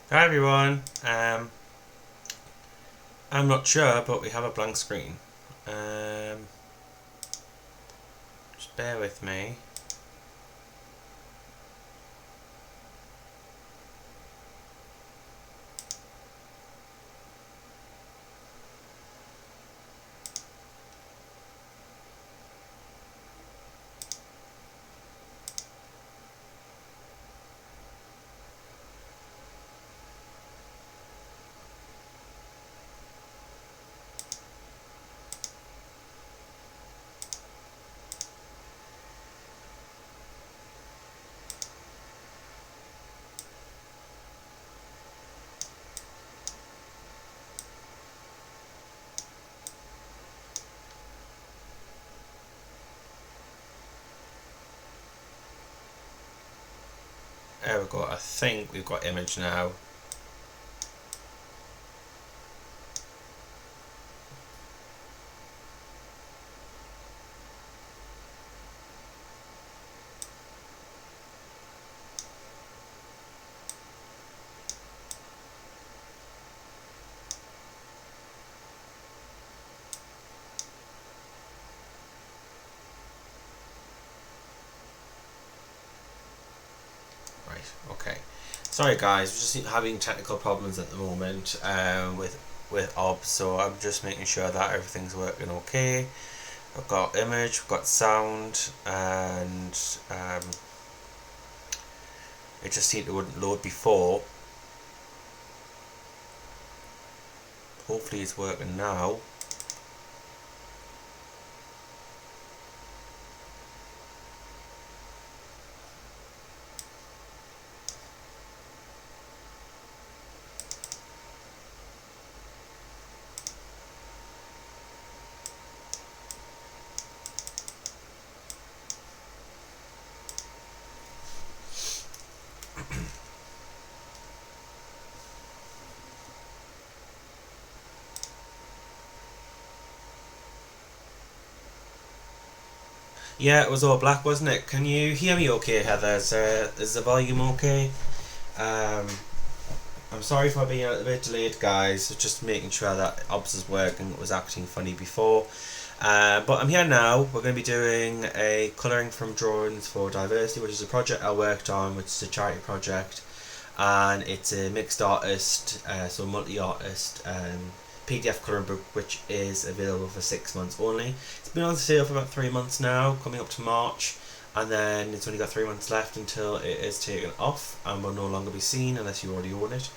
Hi everyone. I'm not sure, but we have a blank screen. Just bear with me. There we go. I think we've got image now. Right. Okay. Sorry guys, we're just having technical problems at the moment with OBS, so I'm just making sure that everything's working okay. I've got image, we've got sound, and it just seemed it wouldn't load before. Hopefully it's working now. Yeah, it was all black, wasn't it? Can you hear me okay, Heather? Is the volume okay? Um, I'm sorry for being a little bit delayed, guys. Just making sure that OBS is working. It was acting funny before. But I'm here now. We're going to be doing a colouring from drawings for diversity, which is a project I worked on, which is a charity project, and it's a mixed artist, so multi-artist PDF colouring book, which is available for 6 months only. It's been on sale for about 3 months now, coming up to March, and then it's only got 3 months left until it is taken off and will no longer be seen unless you already own it.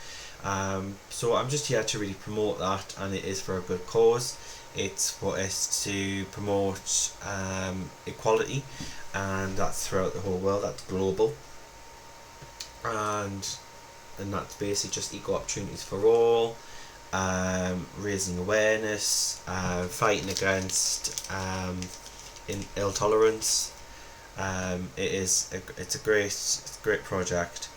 So I'm just here to really promote that, and it is for a good cause. It's for us to promote equality, and that's throughout the whole world. That's global, and that's basically just equal opportunities for all, raising awareness, fighting against ill tolerance. It's a great project.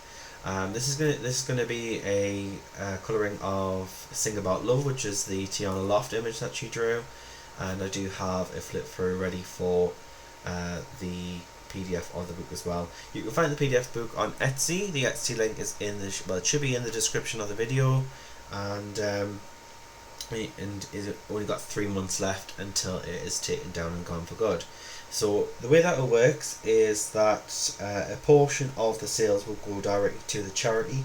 This is gonna be a colouring of "Sing About Love," which is the Tiana LOFD image that she drew, and I do have a flip through ready for the PDF of the book as well. You can find the PDF book on Etsy. The Etsy link is it should be in the description of the video, and it's only got 3 months left until it is taken down and gone for good. So the way that it works is that a portion of the sales will go directly to the charity.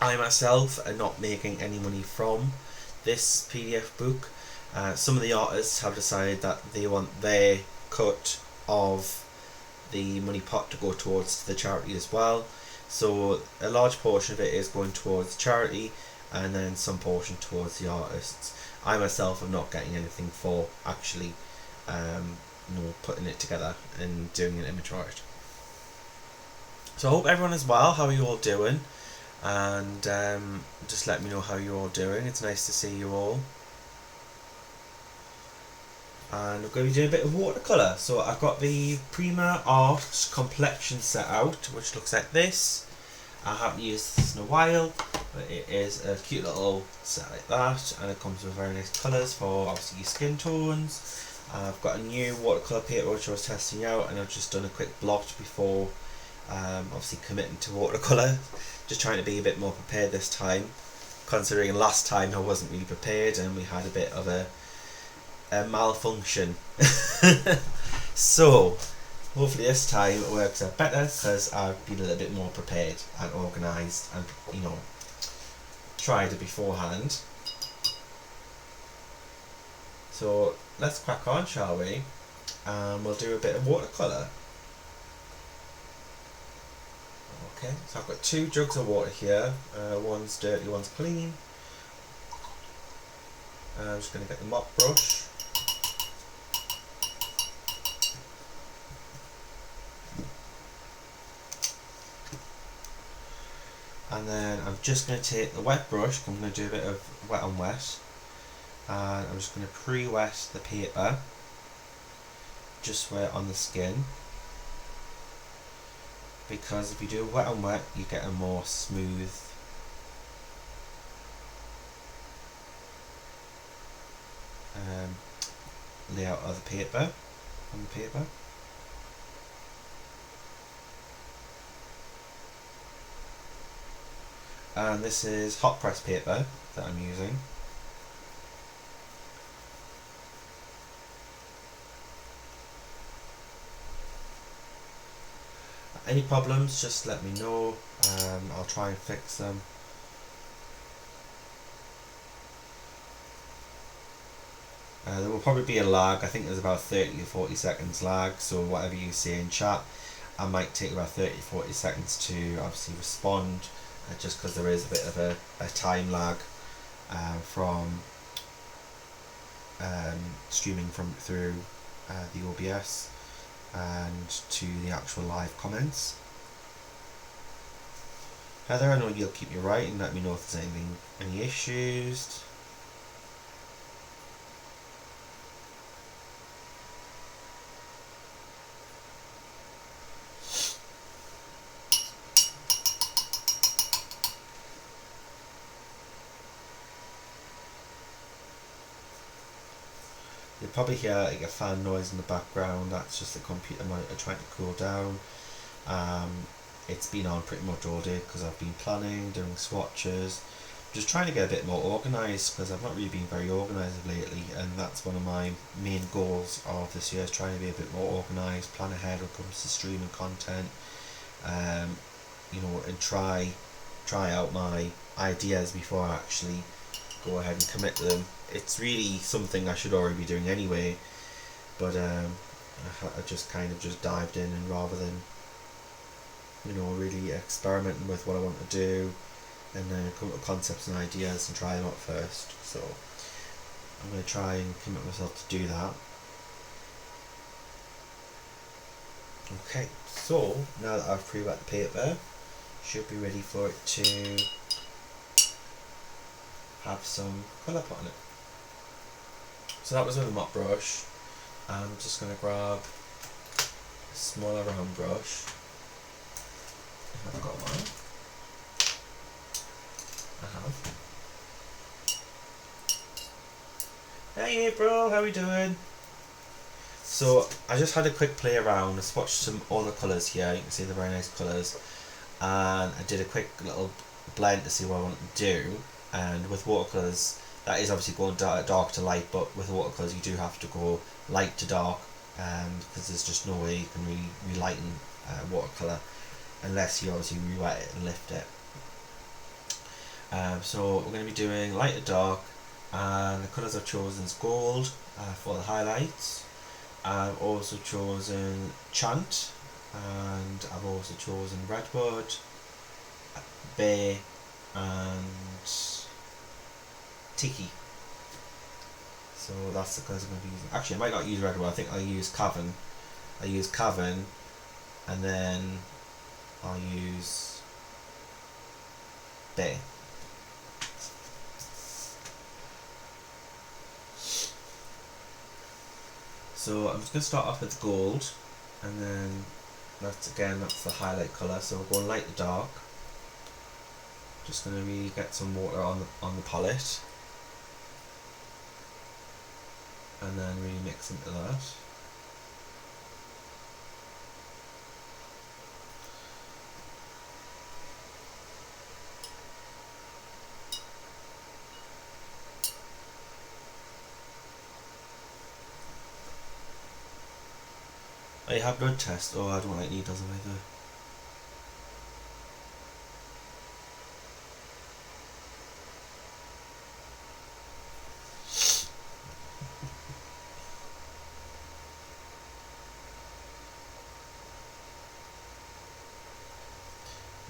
I myself am not making any money from this PDF book. Some of the artists have decided that they want their cut of the money pot to go towards the charity as well. So a large portion of it is going towards charity, and then some portion towards the artists. I myself am not getting anything for actually putting it together and doing an image for it. So I hope everyone is well. How are you all doing? And just let me know how you're all doing. It's nice to see you all. And we're going to be doing a bit of watercolour. So I've got the Prima Art complexion set out, which looks like this. I haven't used this in a while, but it is a cute little set like that, and it comes with very nice colours for obviously your skin tones. I've got a new watercolour paper which I was testing out, and I've just done a quick blot before Obviously committing to watercolour, just trying to be a bit more prepared this time, considering last time I wasn't really prepared and we had a bit of a malfunction. So hopefully this time it works out better because I've been a little bit more prepared and organised and, you know, tried it beforehand. So let's crack on, shall we? We'll do a bit of watercolour. Okay, so I've got 2 jugs of water here. One's dirty, one's clean. I'm just going to get the mop brush. And then I'm just going to take the wet brush, I'm going to do a bit of wet on wet, and I'm just going to pre-wet the paper just where on the skin, because if you do wet on wet you get a more smooth layout of the paper on the paper. And this is hot press paper that I'm using. Any problems, just let me know. I'll try and fix them. There will probably be a lag. I think there's about 30 to 40 seconds lag, so whatever you say in chat, I might take about 30 to 40 seconds to obviously respond, just because there is a bit of a time lag from streaming through the OBS and to the actual live comments. Heather, I know you'll keep me right and let me know if there's any issues. You'll probably hear like a fan noise in the background. That's just the computer monitor trying to cool down. It's been on pretty much all day because I've been planning, doing swatches, just trying to get a bit more organised because I've not really been very organised lately, and that's one of my main goals of this year, is trying to be a bit more organised, plan ahead when it comes to streaming content, you know, and try out my ideas before I actually go ahead and commit to them. It's really something I should already be doing anyway, but I just kind of just dived in, and rather than, you know, really experimenting with what I want to do and then come up with concepts and ideas and try them out first. So I'm going to try and commit myself to do that. Okay, so now that I've pre-wet the paper, should be ready for it to have some colour put on it. So that was with a mop brush. I'm just going to grab a smaller round brush. I've got one. I have. Hey April, how are we doing? So I just had a quick play around. I swatched some other colours here. You can see the very nice colours, and I did a quick little blend to see what I want to do. And with watercolours, that is obviously going dark to light, but with watercolours you do have to go light to dark, because there's just no way you can really relighten watercolour unless you obviously rewet it and lift it. So we're going to be doing light to dark, and the colours I've chosen is gold for the highlights. I've also chosen Chant, and I've also chosen Redwood, Bay, and Tiki. So that's the colours I'm going to be using. Actually, I might not use Redwood. I think I'll use Cavern. I'll use Cavern, and then I'll use Bay. So I'm just going to start off with gold, and then that's the highlight colour. So we're going light to dark. Just going to really get some water on the palette, and then really mix into that. Oh, you have blood test? Oh, I don't like needles either.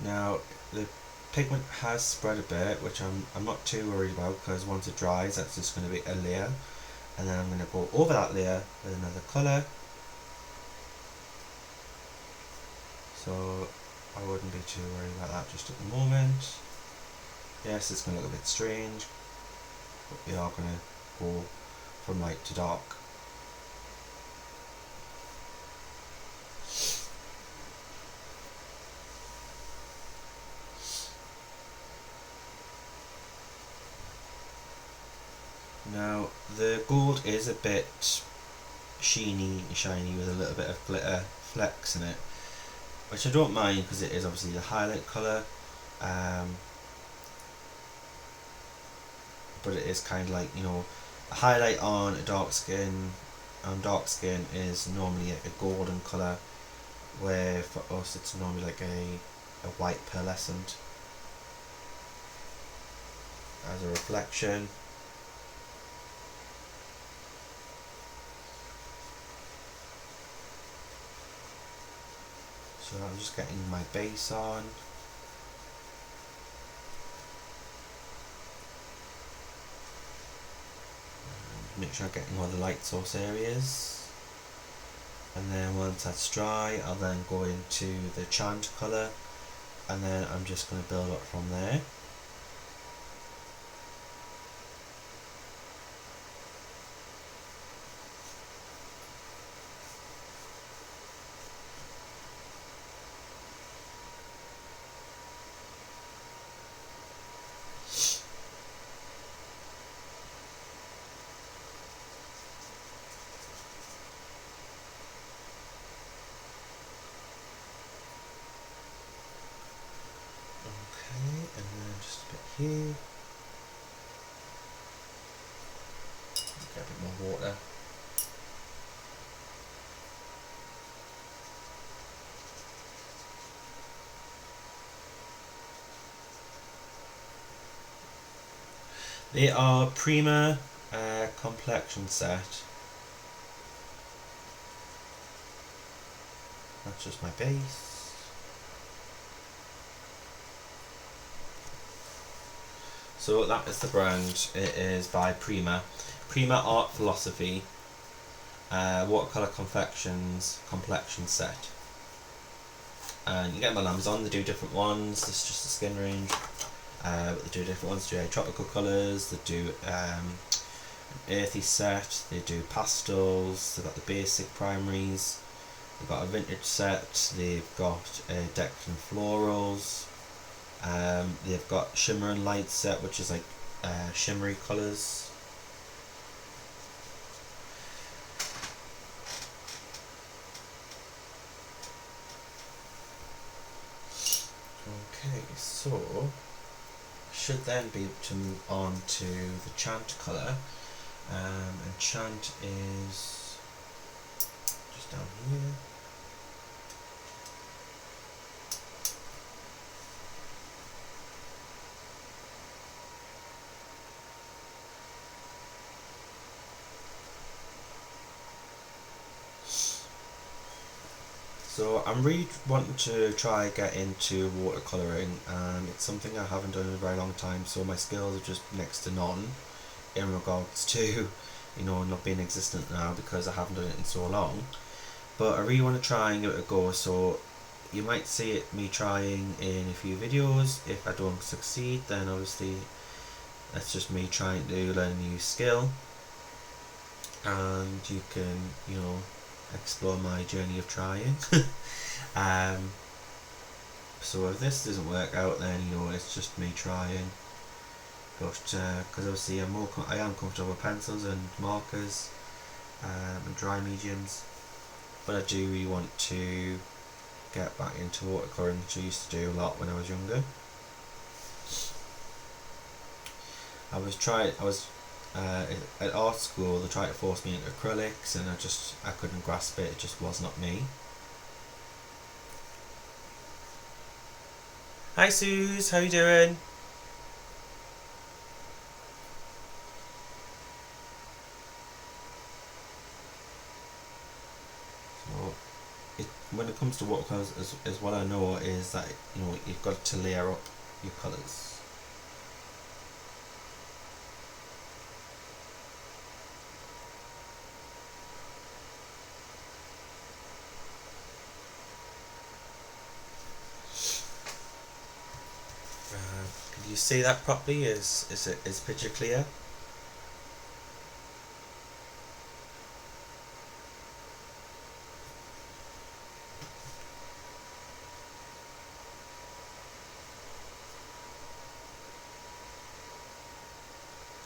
Now, the pigment has spread a bit, which I'm not too worried about, because once it dries, that's just going to be a layer. And then I'm going to go over that layer with another colour. So I wouldn't be too worried about that just at the moment. Yes, it's going to look a bit strange, but we are going to go from light to dark. Now the gold is a bit shiny with a little bit of glitter flecks in it, which I don't mind because it is obviously the highlight colour, but it is kind of like, you know, a highlight on dark skin is normally a golden colour, where for us it's normally like a white pearlescent as a reflection. So I'm just getting my base on. And make sure I'm getting all the light source areas. And then once that's dry, I'll then go into the chant colour, and then I'm just going to build up from there. Here, get a bit more water. They are Prima complexion set. That's just my base. So that is the brand. It is by Prima. Prima Art Philosophy. Watercolour Confections complexion set. And you get them on Amazon. They do different ones. This is just the skin range. But they do different ones. They do tropical colours. They do an earthy set. They do pastels. They've got the basic primaries. They've got a vintage set. They've got decadent florals. They've got shimmer and light set, which is like shimmery colours. Okay, so should then be able to move on to the chant colour, and chant is just down here. So I'm really wanting to try get into watercolouring, and it's something I haven't done in a very long time, so my skills are just next to none in regards to, you know, not being existent now because I haven't done it in so long. But I really want to try and give it a go, so you might see it me trying in a few videos. If I don't succeed, then obviously that's just me trying to learn a new skill, and you can, you know, explore my journey of trying. So if this doesn't work out, then, you know, it's just me trying. But because obviously I am comfortable with pencils and markers and dry mediums, but I do really want to get back into watercolouring, which I used to do a lot when I was younger. at art school they tried to force me into acrylics, and I couldn't grasp it. It just was not me. Hi Suze, how you doing? So when it comes to watercolors, is what I know is that you've got to layer up your colours. Can you see that properly? Is picture clear?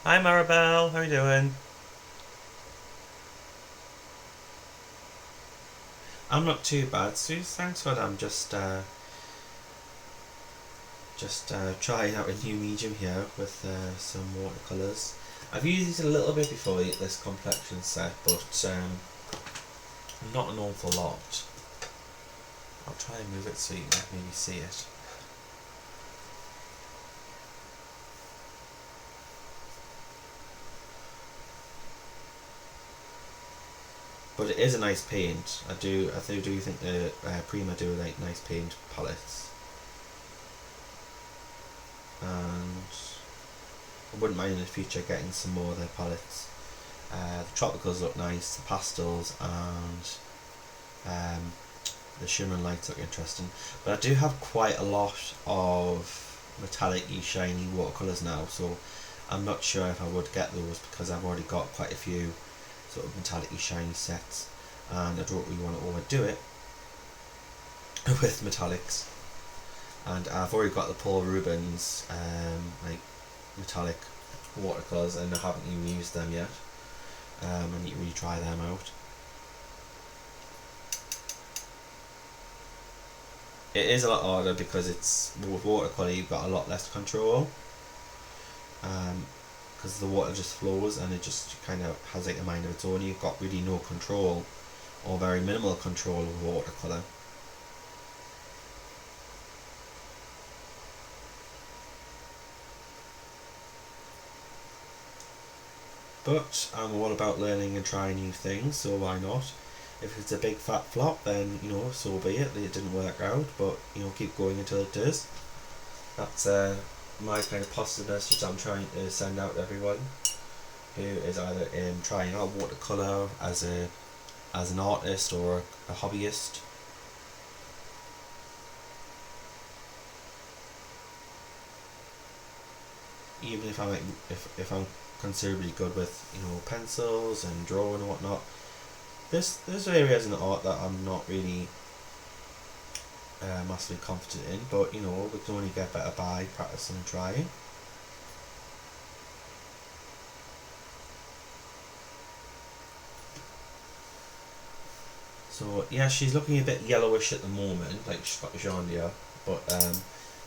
Hi Maribel, how are you doing? I'm not too bad, Suze. Thanks for that. I'm just trying out a new medium here with some watercolours. I've used these a little bit before this complexion set, but not an awful lot. I'll try and move it so you can maybe see it. But it is a nice paint. I do think the Prima do like nice paint palettes, and I wouldn't mind in the future getting some more of their palettes. The tropicals look nice, the pastels and the shimmering lights look interesting. But I do have quite a lot of metallic-y, shiny watercolours now, so I'm not sure if I would get those because I've already got quite a few sort of metallic-y, shiny sets, and I don't really want to overdo it with metallics. And I've already got the Paul Rubens like metallic watercolours, and I haven't even used them yet. I need to really try them out. It is a lot harder because it's with watercolour you've got a lot less control, because the water just flows and it just kind of has like a mind of its own. You've got really no control or very minimal control of watercolour. But I'm all about learning and trying new things, so why not? If it's a big fat flop, then so be it. It didn't work out, but keep going until it does. That's my kind of positive message I'm trying to send out to everyone who is either trying out watercolour as an artist or a hobbyist. Even if I'm considerably good with pencils and drawing and whatnot, there's areas in the art that I'm not really massively confident in, but we can only get better by practicing and trying. So yeah, she's looking a bit yellowish at the moment, like she's got jaundice, but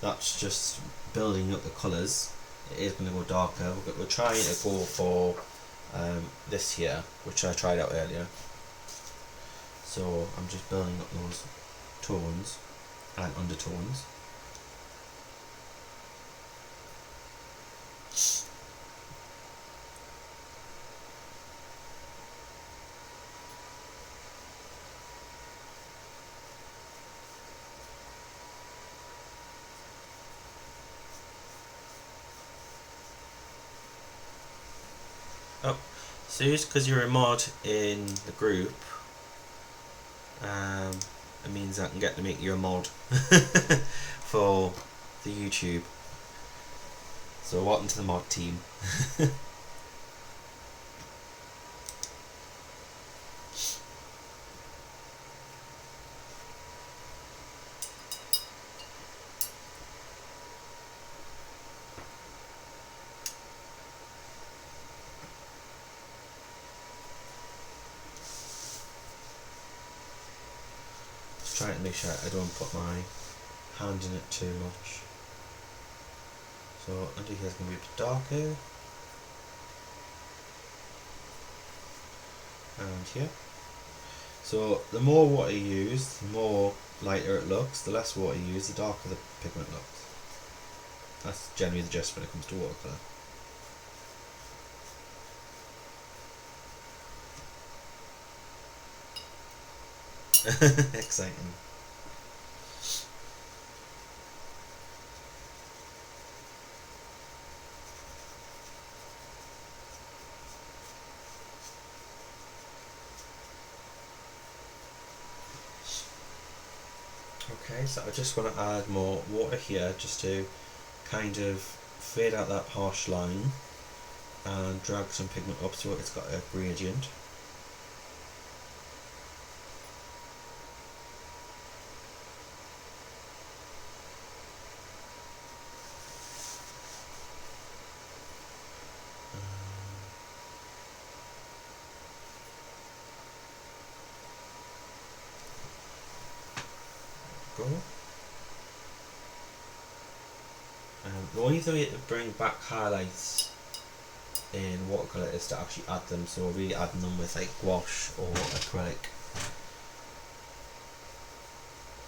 that's just building up the colours. It is going to go darker. We're trying to go for this here, which I tried out earlier. So I'm just building up those tones and undertones. Oh, so just because you're a mod in the group, it means I can get to make you a mod for the YouTube. So welcome to the mod team. Just trying to make sure I don't put my hand in it too much. So under here is going to be a bit darker. and here. So the more water you use, the more lighter it looks. The less water you use, the darker the pigment looks. That's generally the gist when it comes to watercolour. Exciting. Okay, so I just want to add more water here just to kind of fade out that harsh line and drag some pigment up so it's got a gradient. Go. The only way to bring back highlights in watercolour is to actually add them, so really adding them with like gouache or acrylic,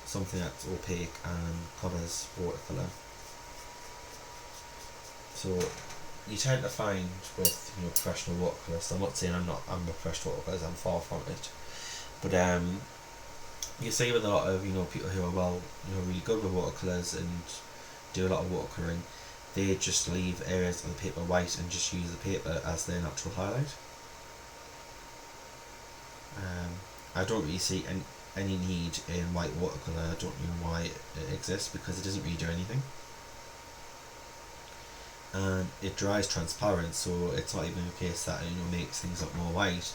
something that's opaque and covers watercolour. So you tend to find with professional watercolourists, I'm not saying I'm a professional watercolourist, I'm far from it, but you see with a lot of people who are really good with watercolours and do a lot of watercolouring, they just leave areas of the paper white and just use the paper as their natural highlight. I don't really see any need in white watercolour. I don't know why it exists, because it doesn't really do anything. And it dries transparent, so it's not even a case that makes things look more white.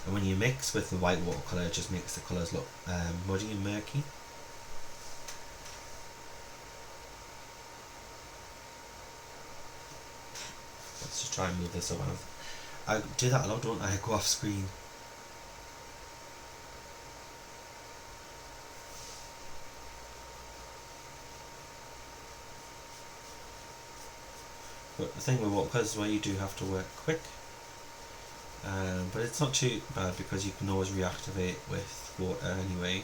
And when you mix with the white watercolour, it just makes the colours look muddy and murky. Let's just try and move this around. I do that a lot, don't I? I go off screen. But the thing with watercolours is where you do have to work quick. But it's not too bad because you can always reactivate with water anyway.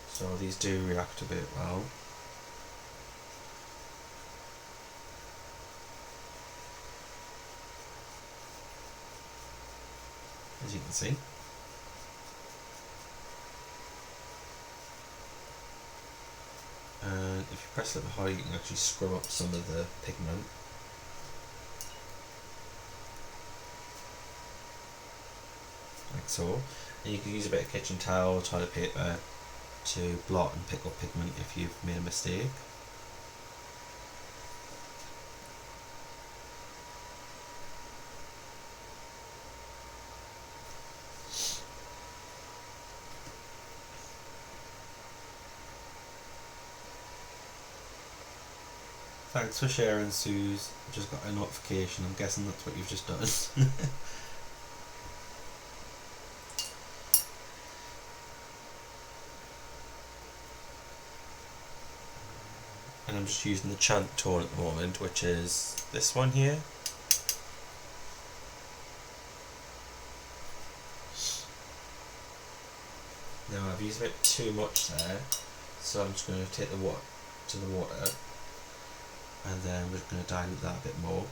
So these do reactivate well. As you can see. And if you press a little harder, you can actually scrub up some of the pigment. Like so. And you can use a bit of kitchen towel, toilet paper to blot and pick up pigment if you've made a mistake. Thanks for sharing, Suze. Just got a notification. I'm guessing that's what you've just done. And I'm just using the Chant tool at the moment, which is this one here. Now I've used a bit too much there, so I'm just going to take the water to the water, and then we're going to dilute that a bit more.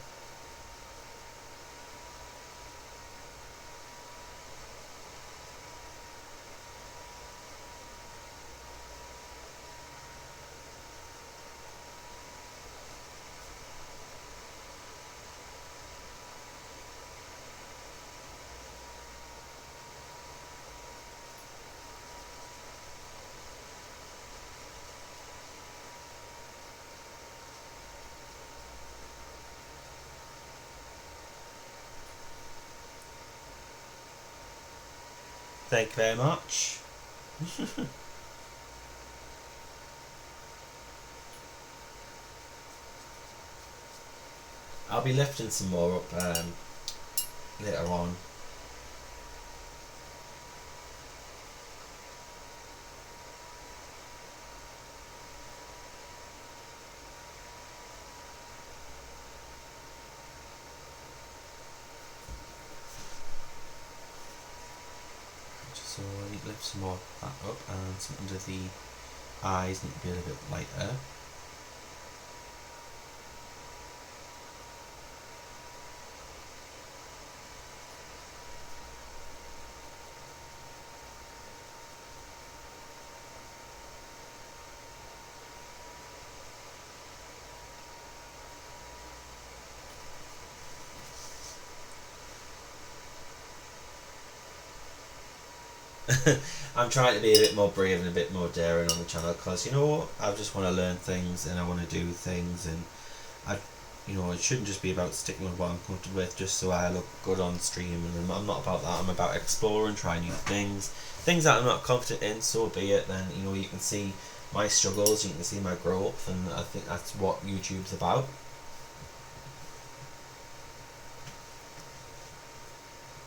Thank you very much. I'll be lifting some more up later on. So I need to lift some more of that up, and some under the eyes need to be a little bit lighter. I'm trying to be a bit more brave and a bit more daring on the channel, because you know what, I just want to learn things and I want to do things, and I, you know, it shouldn't just be about sticking with what I'm comfortable with just so I look good on stream. And I'm not about that. I'm about exploring, trying new things that I'm not confident in. So be it. Then you know, you can see my struggles, you can see my growth, and I think that's what YouTube's about.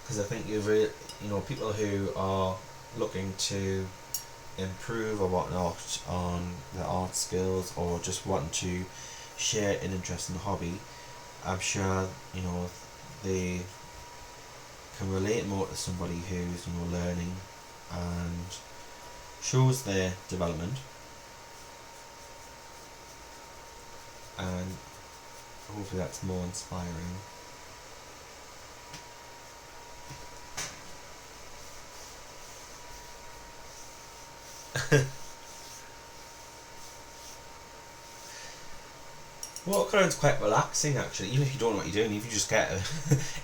Because I think you know, people who are looking to improve or whatnot on their art skills, or just wanting to share an interest in the hobby, I'm sure you know they can relate more to somebody who's, you know, learning and shows their development, and hopefully that's more inspiring. Watercoloring's quite relaxing actually, even if you don't know what you're doing. If you just get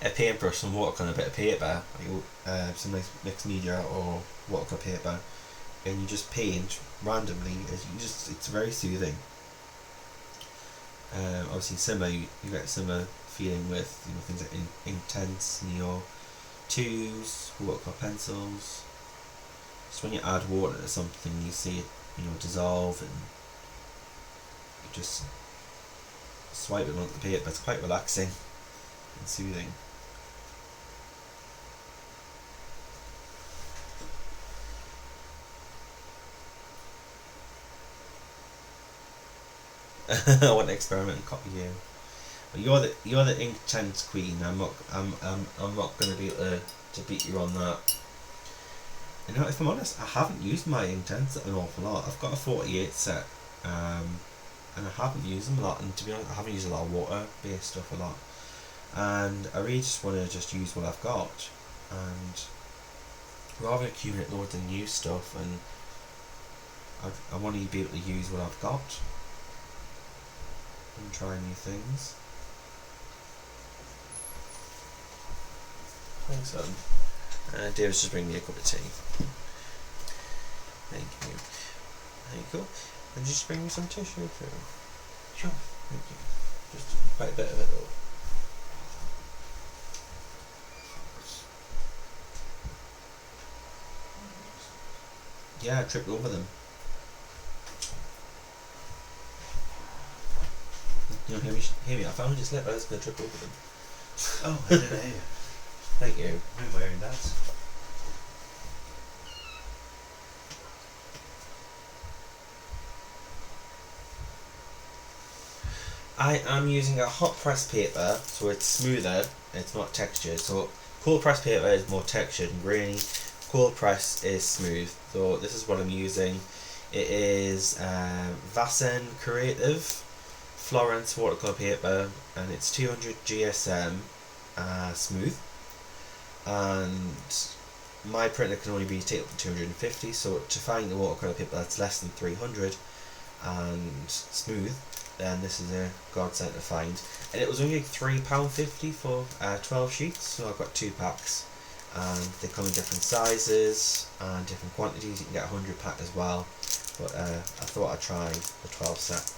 a paintbrush, some watercolour and a bit of paper, like, some nice mixed media or watercolour paper, and you just paint randomly, it's very soothing. Obviously similar, you get a similar feeling with, you know, things like Intense, Neo 2s, watercolour pencils. Just when you add water to something, you see it, you know, dissolve, and you just swipe it onto the paper. It's quite relaxing and soothing. I want to experiment and copy you. But you're the Inktense queen. I'm not going to be able to beat you on that. You know, if I'm honest, I haven't used my Inktense an awful lot. I've got a 48 set, and I haven't used them a lot. And to be honest, I haven't used a lot of water-based stuff a lot. And I really just want to just use what I've got, and rather than accumulate loads of new stuff, and I want to be able to use what I've got and try new things. Thanks, son. David's just bringing me a cup of tea. Thank you. There you go. And just bring me some tissue too. Sure. Thank you. Just quite a bit of it though. Yeah, I tripped over them. You know, hear me, I found your slip, I was going to trip over them. Oh, I didn't hear you. Thank you. I'm wearing that. I am using a hot press paper, so it's smoother, it's not textured. So cold press paper is more textured and grainy, cold press is smooth. So this is what I'm using. It is Vasen Creative Florence watercolour paper, and it's 200 GSM smooth. And my printer can only be taken up to 250, so to find the watercolour paper that's less than 300 and smooth, then this is a godsend to find. And it was only £3.50 for 12 sheets, so I've got 2 packs, and they come in different sizes and different quantities. You can get a 100 pack as well, but I thought I'd try the 12 set.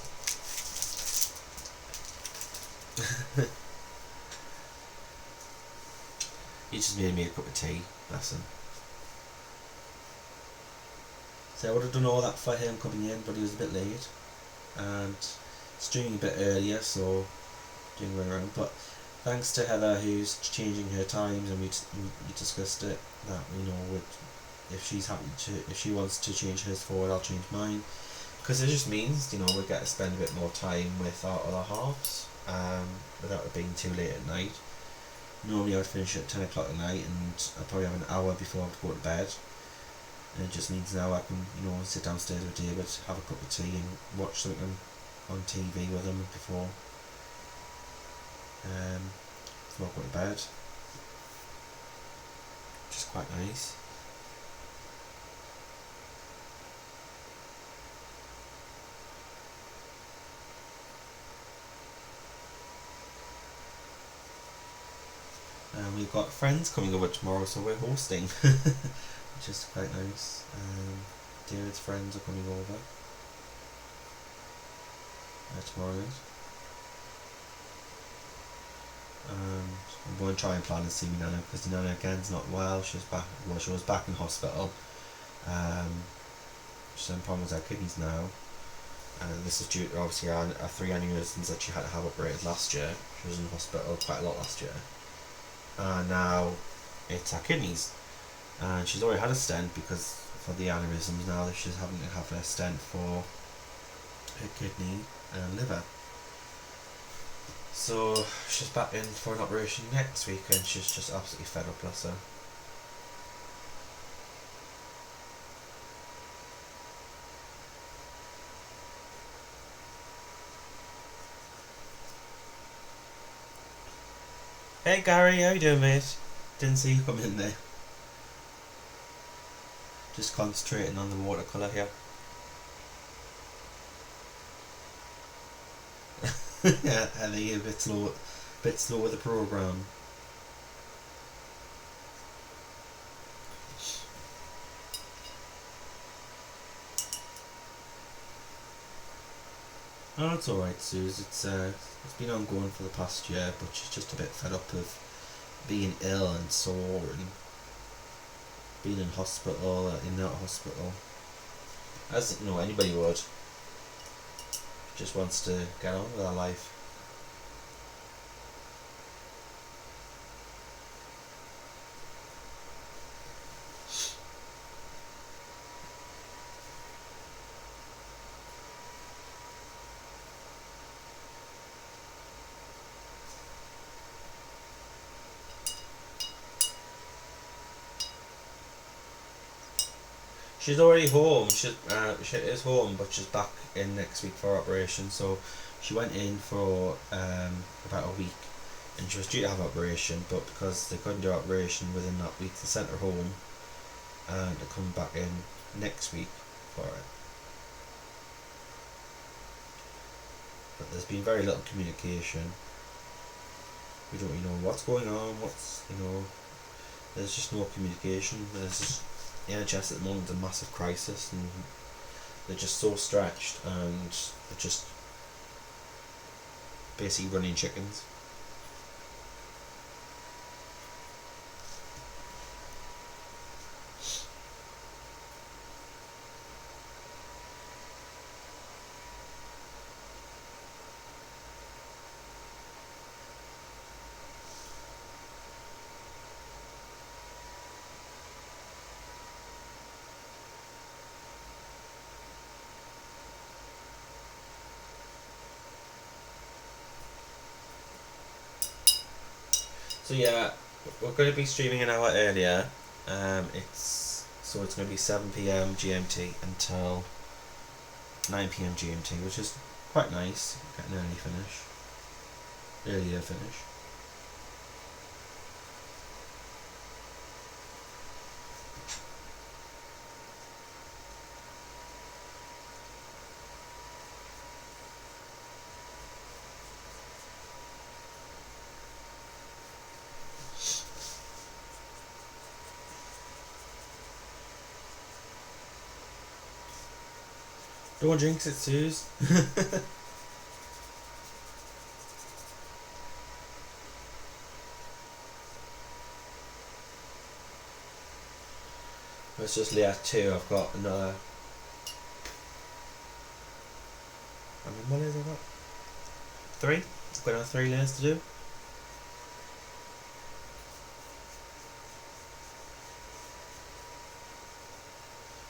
He just made me a cup of tea, bless him. So I would have done all that for him coming in, but he was a bit late, and streaming a bit earlier, so doing run around. But thanks to Heather, who's changing her times, and we discussed it, that, you know, if she's happy to, if she wants to change hers forward, I'll change mine, because it just means, you know, we get to spend a bit more time with our other halves, without it being too late at night. Normally I would finish at 10 o'clock at night, and I'd probably have an hour before I have to go to bed. and it just means now I can, you know, sit downstairs with David, have a cup of tea and watch something on TV with him before I go to bed, which is quite nice. And we've got friends coming over tomorrow, so we're hosting, which is quite nice. David's friends are coming over tomorrow night. I'm going to try and plan and see my Nana, because Nana again's not well. She's back. Well, she was back in hospital. She's having problems with her kidneys now. This is due to obviously our 3 aneurysms that she had to have operated last year. She was in hospital quite a lot last year. And now it's her kidneys. And she's already had a stent because for the aneurysms. Now that she's having to have a stent for her kidney and liver. So she's back in for an operation next week, and she's just absolutely fed up, bless her. Hey Gary, how you doing, mate? Didn't see you come in there. Just concentrating on the watercolour here. Yeah, Ellie, a bit slow with the programme. Oh, it's alright, Suze. It's been ongoing for the past year, but she's just a bit fed up of being ill and sore and being in hospital, in that hospital. As you know, anybody would. Just wants to get on with her life. She's already home. She is home, but she's back in next week for operation. So she went in for about a week, and she was due to have operation, but because they couldn't do operation within that week, they sent her home, and they're coming back in next week for it. But there's been very little communication. We don't really know what's going on. There's just no communication. There's just the NHS at the moment is a massive crisis, and they're just so stretched, and they're just basically running chickens. So yeah, we're going to be streaming an hour earlier. It's going to be 7 PM GMT until 9 PM GMT, which is quite nice. Get an earlier finish. Don't jinx it, Suze. Let's just lay at 2. I've got another. How many layers have I got? 3? I've got another 3 layers to do.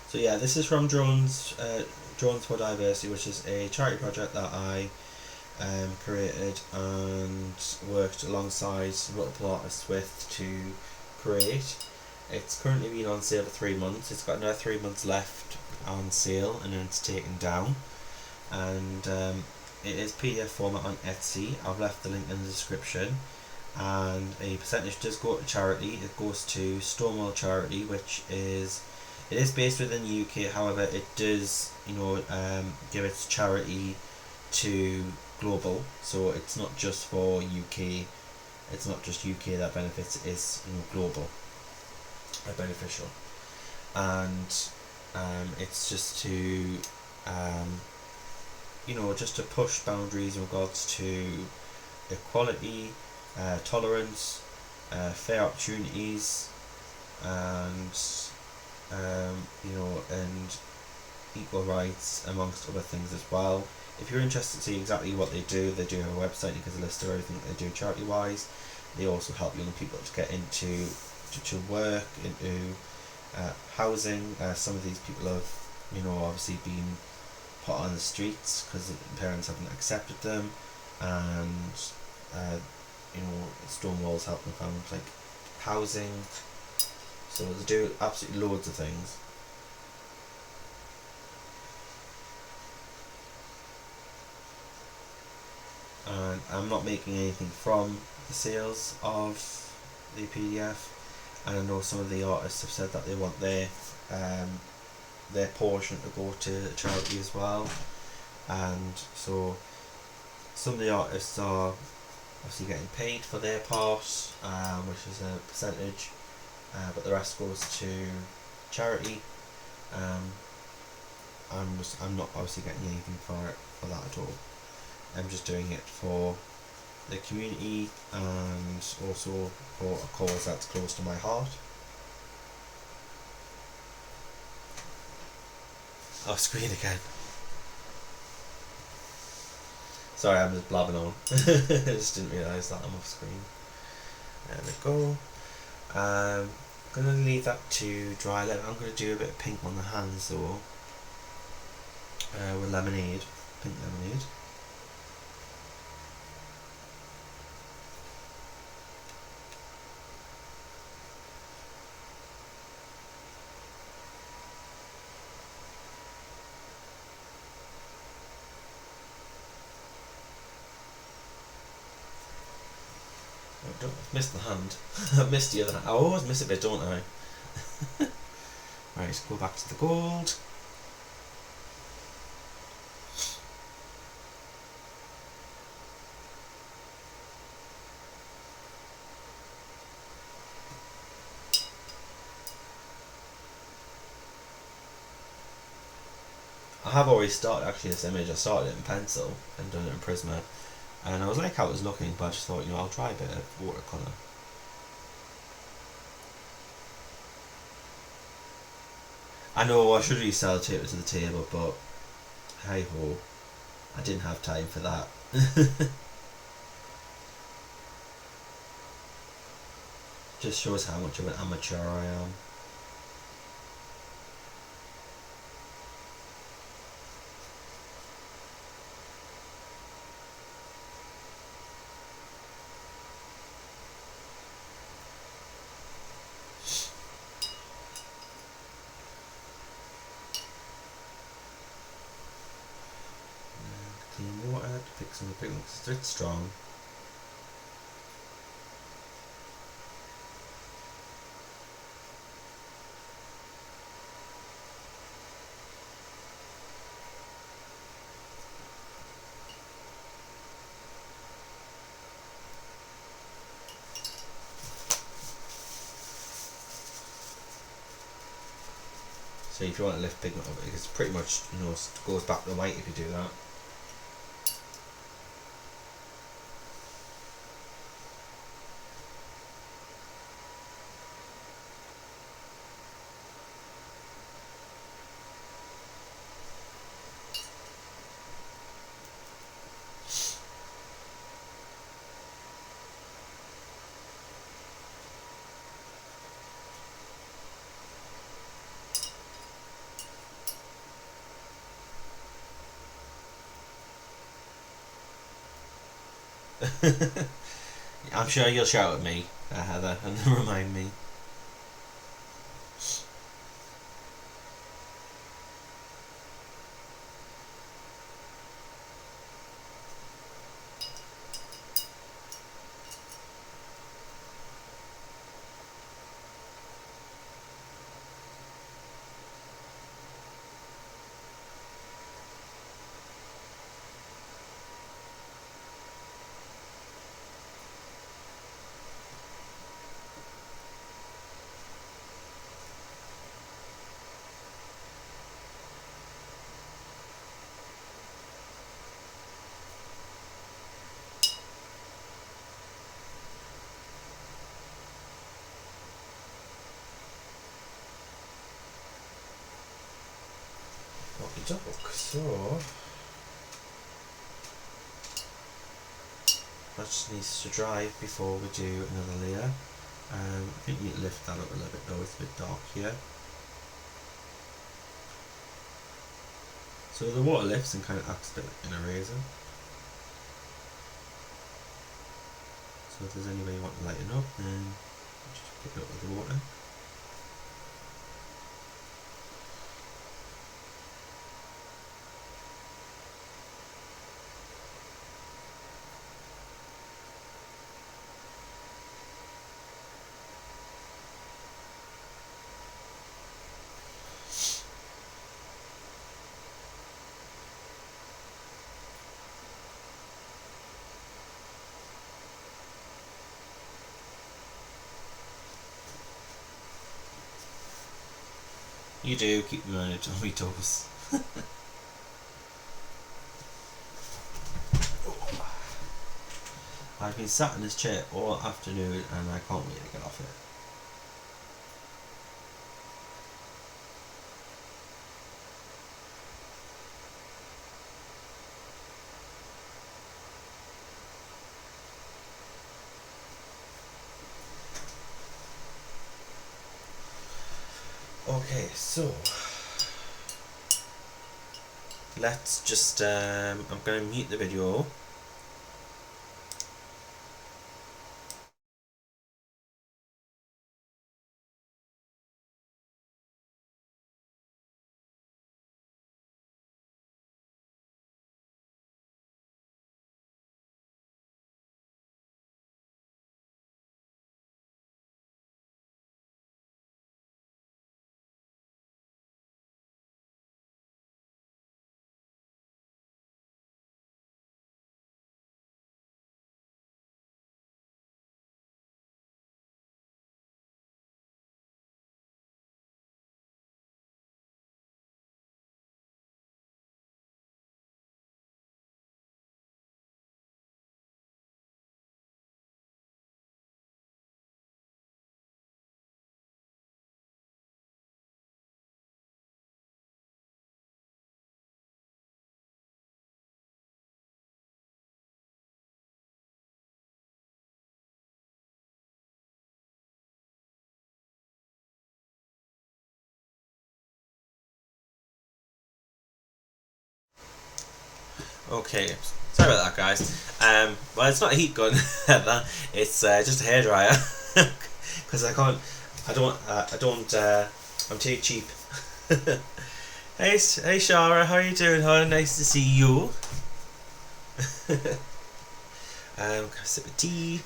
So yeah, this is from Drones for Diversity, which is a charity project that I created and worked alongside multiple artists with to create. It's currently been on sale for 3 months. It's got another 3 months left on sale, and then it's taken down. And it is PDF format on Etsy. I've left the link in the description. And a percentage does go to charity. It goes to Stonewall Charity, which is based within the UK. However, it does give its charity to global, so it's not just for UK. It's not just UK that benefits. It is global beneficial, and it's just to just to push boundaries in regards to equality, tolerance, fair opportunities, and and equal rights, amongst other things as well. If you're interested to see exactly what they do have a website. You can list of everything that they do charity wise. They also help young people to get into to work, into housing. Some of these people have obviously been put on the streets because parents haven't accepted them, and Stonewall's helping them find like housing. So they do absolutely loads of things. And I'm not making anything from the sales of the PDF, and I know some of the artists have said that they want their portion to go to charity as well, and so some of the artists are obviously getting paid for their part, which is a percentage, but the rest goes to charity. I'm not obviously getting anything for that at all. I'm just doing it for the community and also for a cause that's close to my heart. Off screen again. Sorry, I'm just blabbing on. I just didn't realise that I'm off screen. There we go. I'm going to leave that to dry. I'm going to do a bit of pink on the hands though, with lemonade, pink lemonade. I missed the hand. I missed the other hand. I always miss a bit, don't I? Right, let's go back to the gold. I have already started actually this image. I started it in pencil and done it in Prisma, and I was like how it was looking, but I just thought I'll try a bit of watercolour. I know I should really sellotape it to the table, but hey ho, I didn't have time for that. Just shows how much of an amateur I am. Clean water to fix some of the pigments. It's a bit strong. So if you want to lift pigment up, it's pretty much goes back to white if you do that. I'm sure you'll shout at me, Heather, and remind me. Okie doke, so that just needs to dry before we do another layer. I think we need to lift that up a little bit though, it's a bit dark here. So the water lifts and kind of acts a bit like an eraser. So if there's any way you want to lighten up, then just pick it up with the water. You do, keep me on your toes. I've been sat in this chair all afternoon and I can't wait to get off it. Okay, so let's just, I'm going to mute the video. Okay, sorry about that, guys. Well, it's not a heat gun, it's just a hairdryer. Because I'm too cheap. Hey Shara, how are you doing? How nice to see you. Have a sip of tea.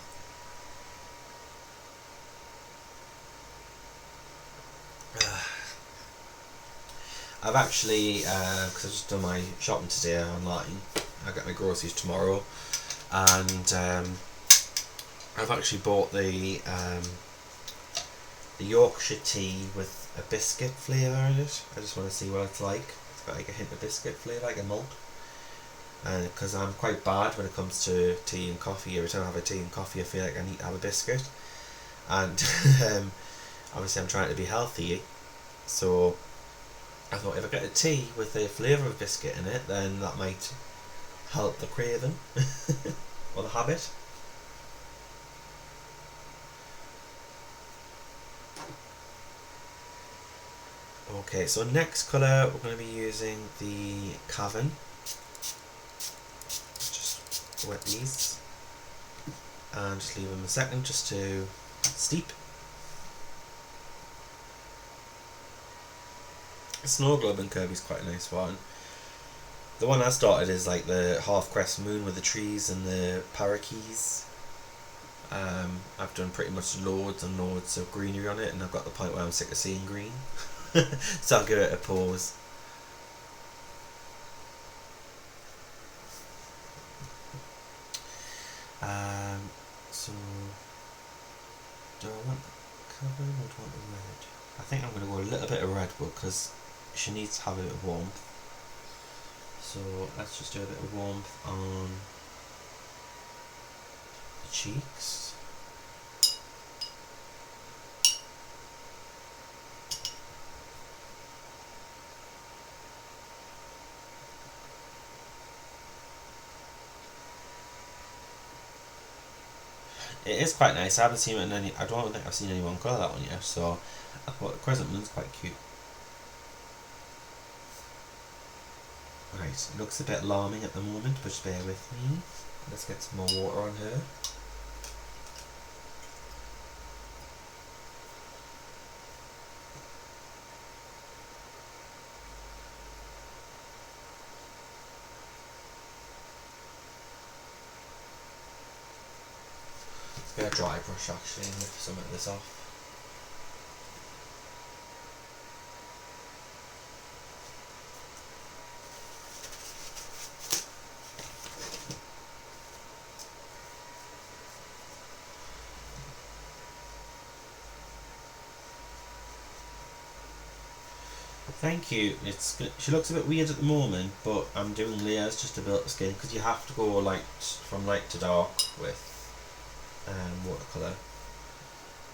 I've actually, because I've just done my shopping today online, I get my groceries tomorrow, and I've actually bought the Yorkshire tea with a biscuit flavour in it. I just want to see what it's like. It's got like a hint of biscuit flavour, like a malt. Because I'm quite bad when it comes to tea and coffee. Every time I have a tea and coffee I feel like I need to have a biscuit. And obviously I'm trying to be healthy, so I thought if I get a tea with a flavour of biscuit in it, then that might help the craving or the habit. Okay, so next colour we're going to be using the Cavern. Just wet these and just leave them a second just to steep. The Snow Globe and Kirby's quite a nice one. The one I started is like the half crest moon with the trees and the parakeets. I've done pretty much loads and loads of greenery on it, and I've got the point where I'm sick of seeing green. So I'll give it a pause. So do I want the cover or do I want the red? I think I'm going to go a little bit of red because she needs to have a bit of warmth. So let's just do a bit of warmth on the cheeks. it is quite nice. I haven't seen it in any. I don't think I've seen anyone colour that one yet. So I thought the crescent moon's quite cute. Right, it looks a bit alarming at the moment, but just bear with me. Let's get some more water on her. Let's get a dry brush actually and lift some of this off. Thank you. She looks a bit weird at the moment, but I'm doing layers just to build the skin because you have to go from light to dark with watercolour.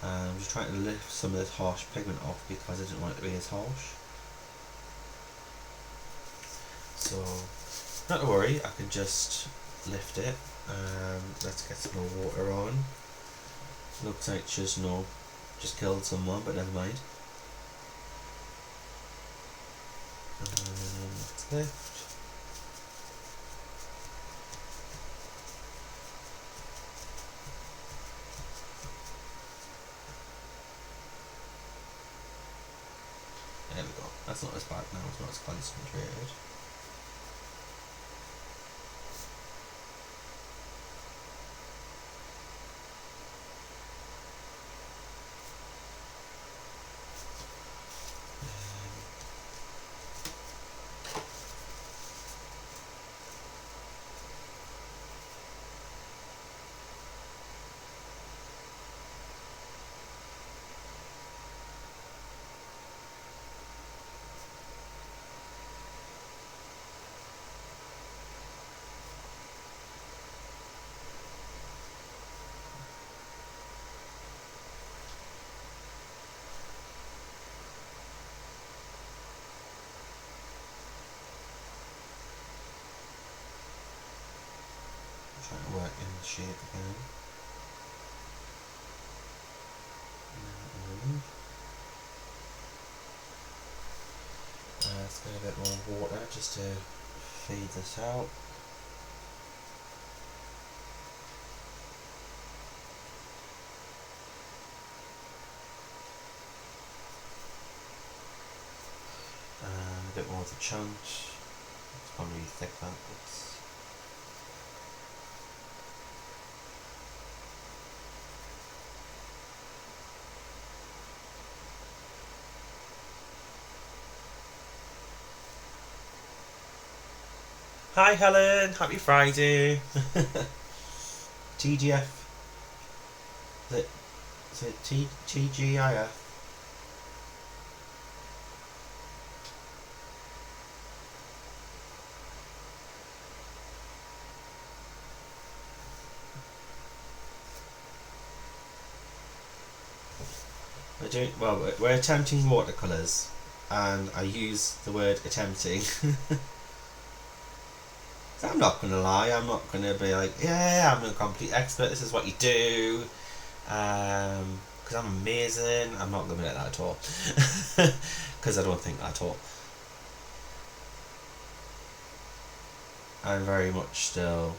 I'm just trying to lift some of this harsh pigment off because I didn't want it to be as harsh. So, not to worry, I can just lift it. Let's get some more water on. Looks like just killed someone, but never mind. Let's lift. There we go. That's not as bad now, it's not as concentrated. Trying to work in the shape again. Let's get a bit more water just to feed this out. A bit more of the chunk. It's probably thick that. Hi Helen, happy Friday. TGF. Is it TGIF? We're attempting watercolours, and I use the word attempting. I'm not going to lie, I'm not going to be like, yeah, I'm a complete expert, this is what you do, because I'm amazing. I'm not going to be like that at all, because I don't think that at all. I'm very much still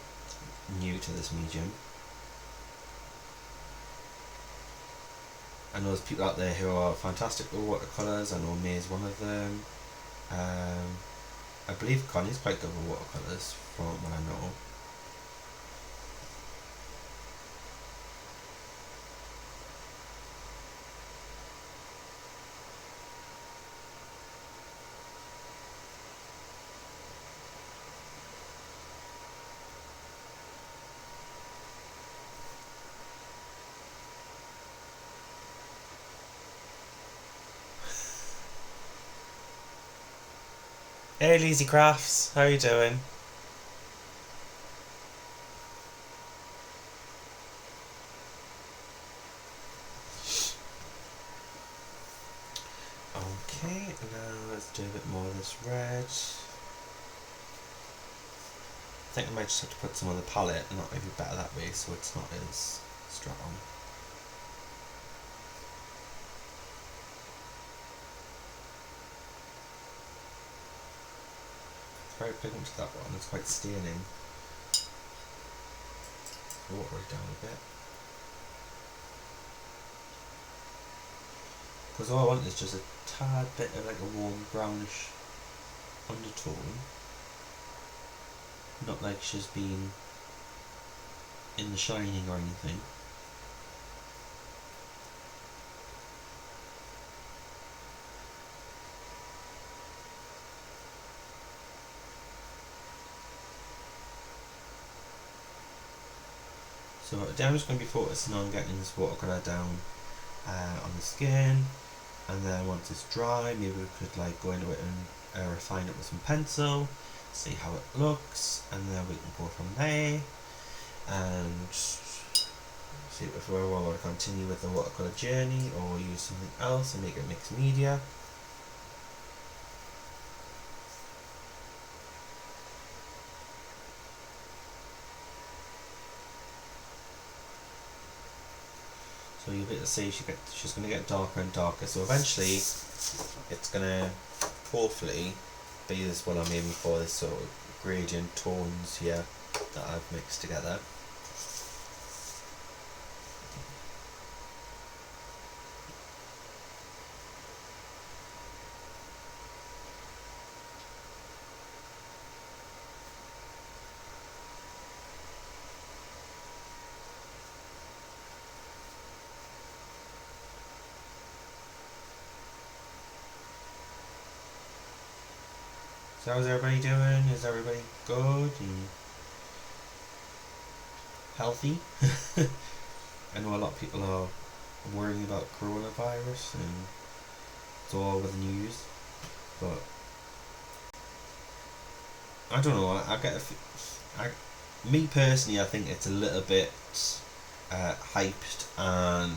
new to this medium. I know there's people out there who are fantastic with watercolours. I know May's one of them. I believe Connie's quite good with watercolours from what I know. Hey Lazy Crafts, how you doing? Okay, now let's do a bit more of this red. I think I might just have to put some on the palette, and not maybe better that way, so it's not as strong. It's very pigmented, that one. It's quite staining. Water it down a bit. Because all I want is just a tad bit of like a warm brownish undertone. Not like she's been in The Shining or anything. So I'm just going to be focusing on getting this watercolour down on the skin, and then once it's dry, maybe we could like go into it and refine it with some pencil, see how it looks, and then we can go from there and see if we want to continue with the watercolour journey or use something else and make it mixed media. So you'll be able to see she's going to get darker and darker. So eventually, it's going to hopefully be this what I'm aiming for, this sort of gradient tones here that I've mixed together. So how's everybody doing? Is everybody good and healthy? I know a lot of people are worrying about coronavirus and it's all over the news, but I don't know. Me personally, I think it's a little bit hyped, and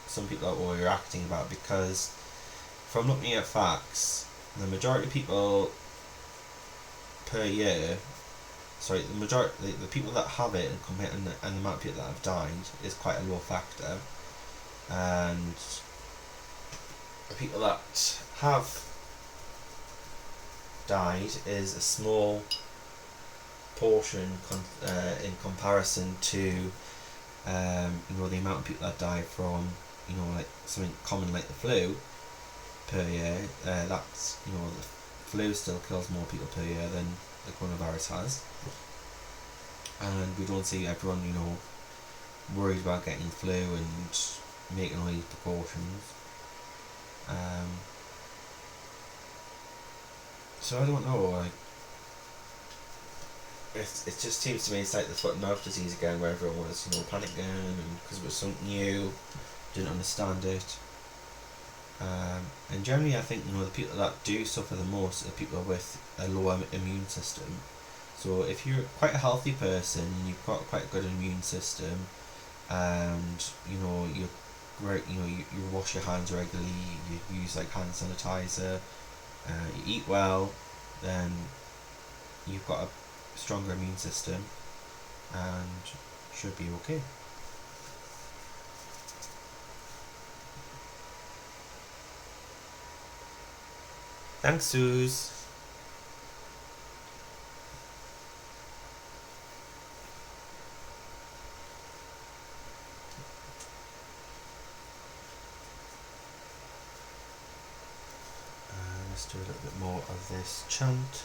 some people are overreacting about it, because from looking at facts, the majority of people per year, the people that have it and the amount of people that have died is quite a low factor, and the people that have died is a small portion in comparison to the amount of people that die from like something common like the flu per year. That's the flu still kills more people per year than the coronavirus has, and we don't see everyone worried about getting the flu and making all these precautions. So I don't know, like it just seems to me it's like the foot and mouth disease again, where everyone was panicking and because it was something new, didn't understand it. And generally I think the people that do suffer the most are people with a lower immune system. So if you're quite a healthy person and you've got quite a good immune system, and you wash your hands regularly, you use like hand sanitizer, you eat well, then you've got a stronger immune system and should be okay. Thanks, Suze. Let's do a little bit more of this chant.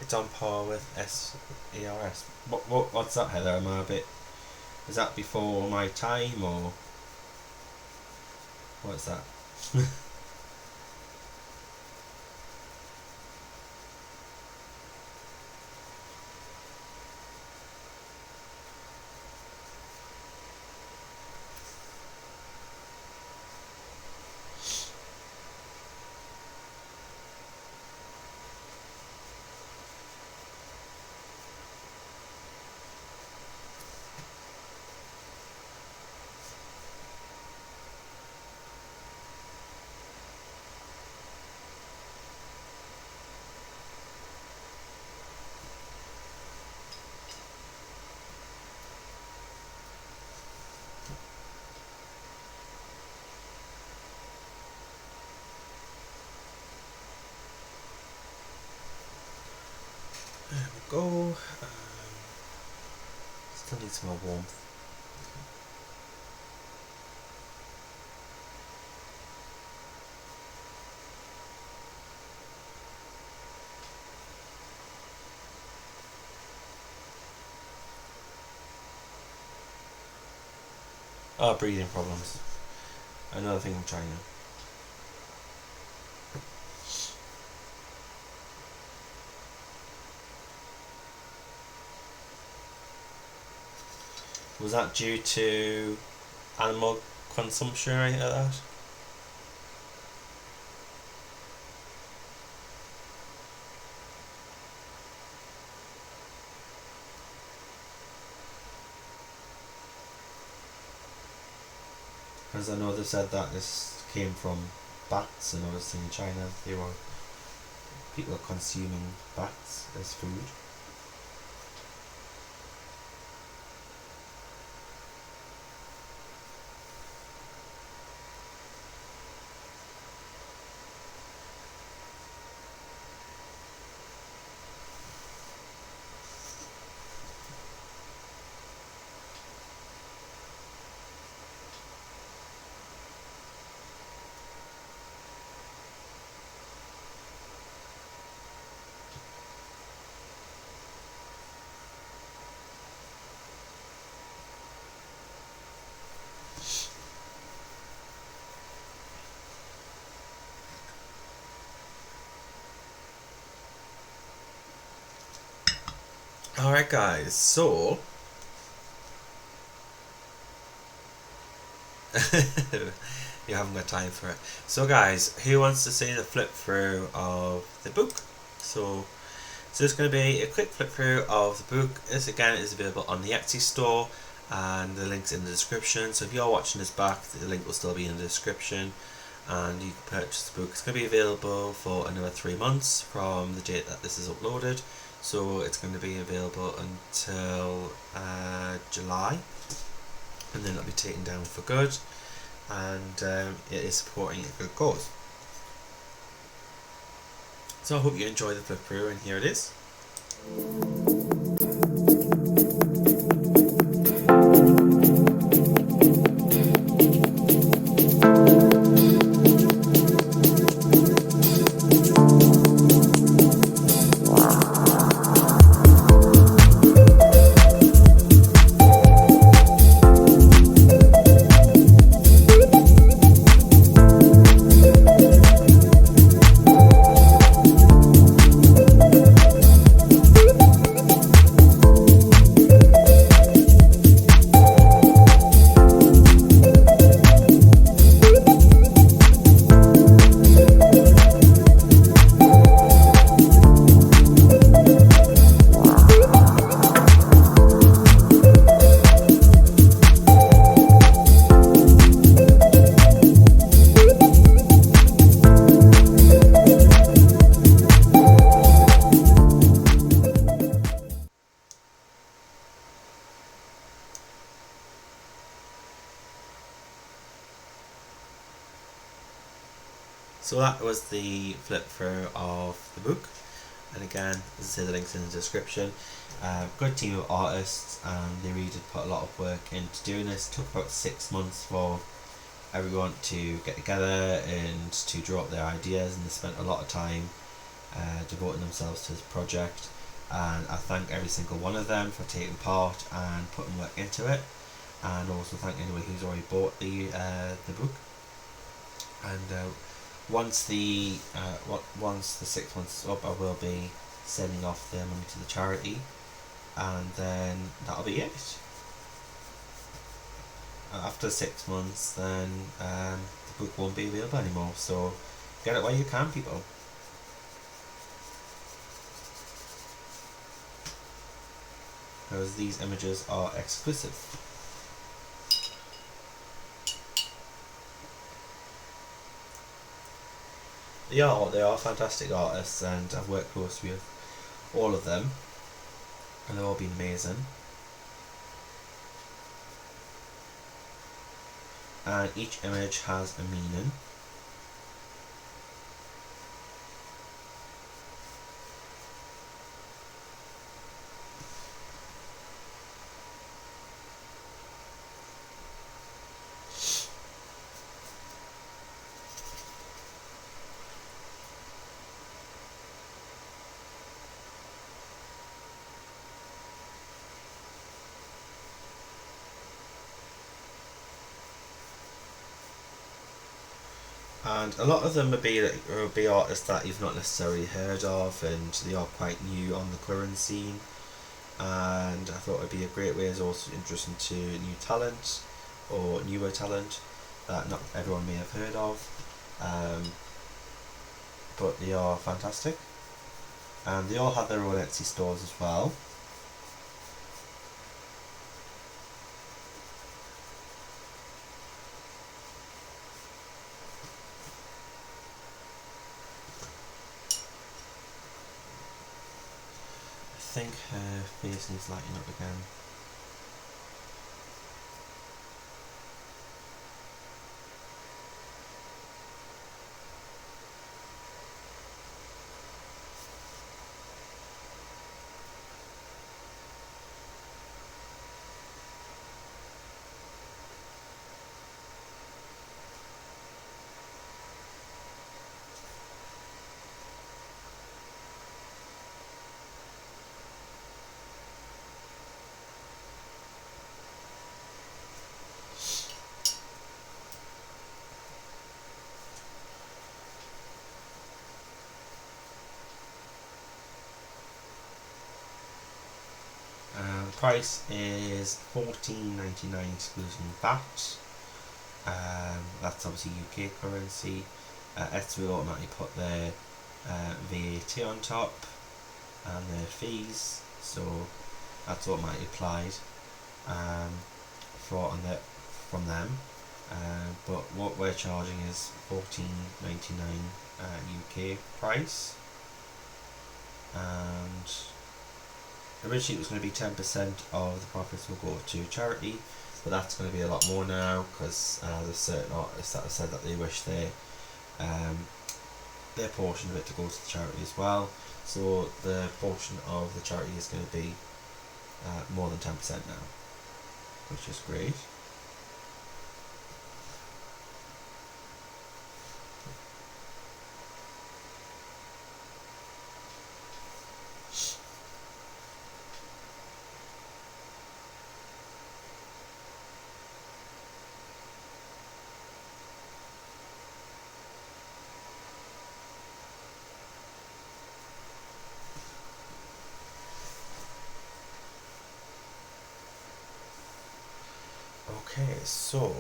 It's on par with SARS. What's that, Heather? Am I a bit... Is that before my time, or... What's that? There we go. Still need some more warmth. Breathing problems. Another thing from China. Was that due to animal consumption or anything like that? Because I know they said that this came from bats, and obviously in China people are consuming bats as food. Alright guys, so you haven't got time for it. So guys, who wants to see the flip through of the book? So it's going to be a quick flip through of the book. This again is available on the Etsy store, and the link's in the description. So if you're watching this back, the link will still be in the description, and you can purchase the book. It's going to be available for another 3 months from the date that this is uploaded. So it's going to be available until July, and then it'll be taken down for good, and it is supporting a good cause. So I hope you enjoy the flip through, and here it is. So that was the flip through of the book, and again, as I say, the link's in the description. Good team of artists, and they really did put a lot of work into doing this. It took about 6 months for everyone to get together and to draw up their ideas, and they spent a lot of time devoting themselves to this project, and I thank every single one of them for taking part and putting work into it, and also thank anybody who's already bought the book. And once the 6 months is up, I will be sending off the money to the charity, and then that'll be it. After 6 months, then the book won't be available anymore, so get it while you can, people. Because these images are exclusive. They are fantastic artists, and I've worked closely with all of them, and they've all been amazing. And each image has a meaning. and a lot of them will be artists that you've not necessarily heard of, and they are quite new on the current scene. And I thought it'd be a great way as also interesting to new talent or newer talent that not everyone may have heard of, but they are fantastic, and they all have their own Etsy stores as well. I think her face needs lighting up again. Price is $14.99 excluding VAT. That's obviously UK currency. Etsy will automatically put their VAT on top and their fees, so that's automatically applied from them. But what we're charging is $14.99 UK price, and originally it was going to be 10% of the profits will go to charity, but that's going to be a lot more now because there's certain artists that have said that they wish their portion of it to go to the charity as well. So the portion of the charity is going to be more than 10% now, which is great. Okay, so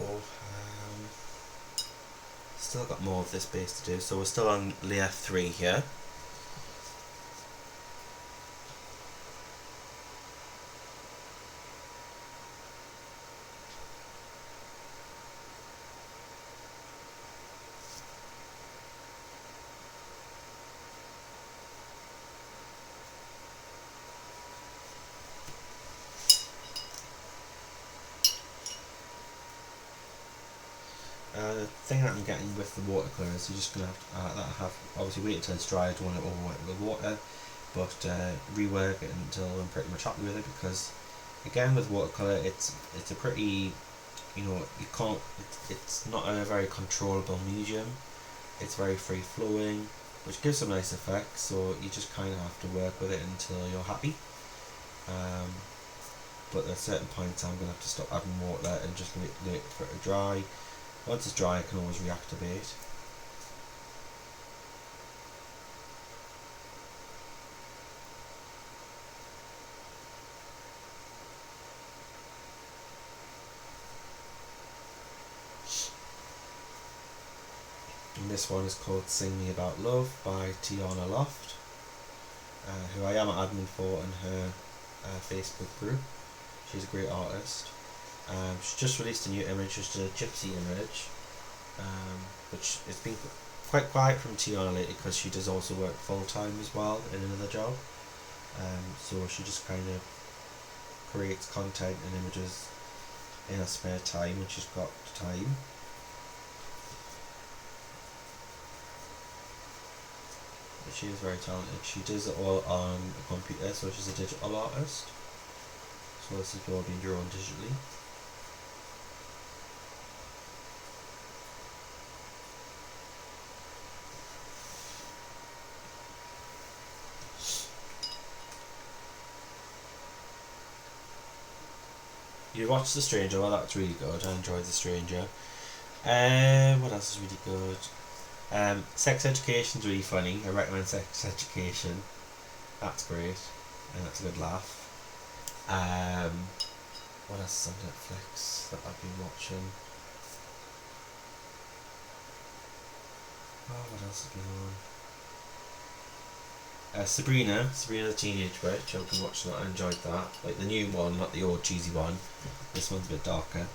still got more of this base to do, so we're still on layer 3 here. The thing that I'm getting with the watercolour is you're just going to have obviously wait until it's dry. I don't want it overwet with water, but rework it until I'm pretty much happy with it, because again with watercolour it's a pretty, you can't, it's not a very controllable medium. It's very free flowing, which gives some nice effects, so you just kind of have to work with it until you're happy. But at certain points I'm going to have to stop adding water and just wait for it to dry. Once it's dry I can always reactivate. And this one is called Sing Me About Love by Tiana LOFD, who I am an admin for in her Facebook group. She's a great artist. She's just released a new image, just a gypsy image, which has been quite quiet from Tiana lately because she does also work full time as well in another job. So she just kind of creates content and images in her spare time when she's got time. But she is very talented. She does it all on a computer, so she's a digital artist. So this is all being drawn digitally. You watched The Stranger, well that's really good, I enjoyed The Stranger. What else is really good? Sex Education's really funny. I recommend Sex Education. That's great, and that's a good laugh. What else is on Netflix that I've been watching? Oh, what else has been on? Sabrina the Teenage Witch. I've been watching that. I enjoyed that. Like the new one, not the old cheesy one. This one's a bit darker.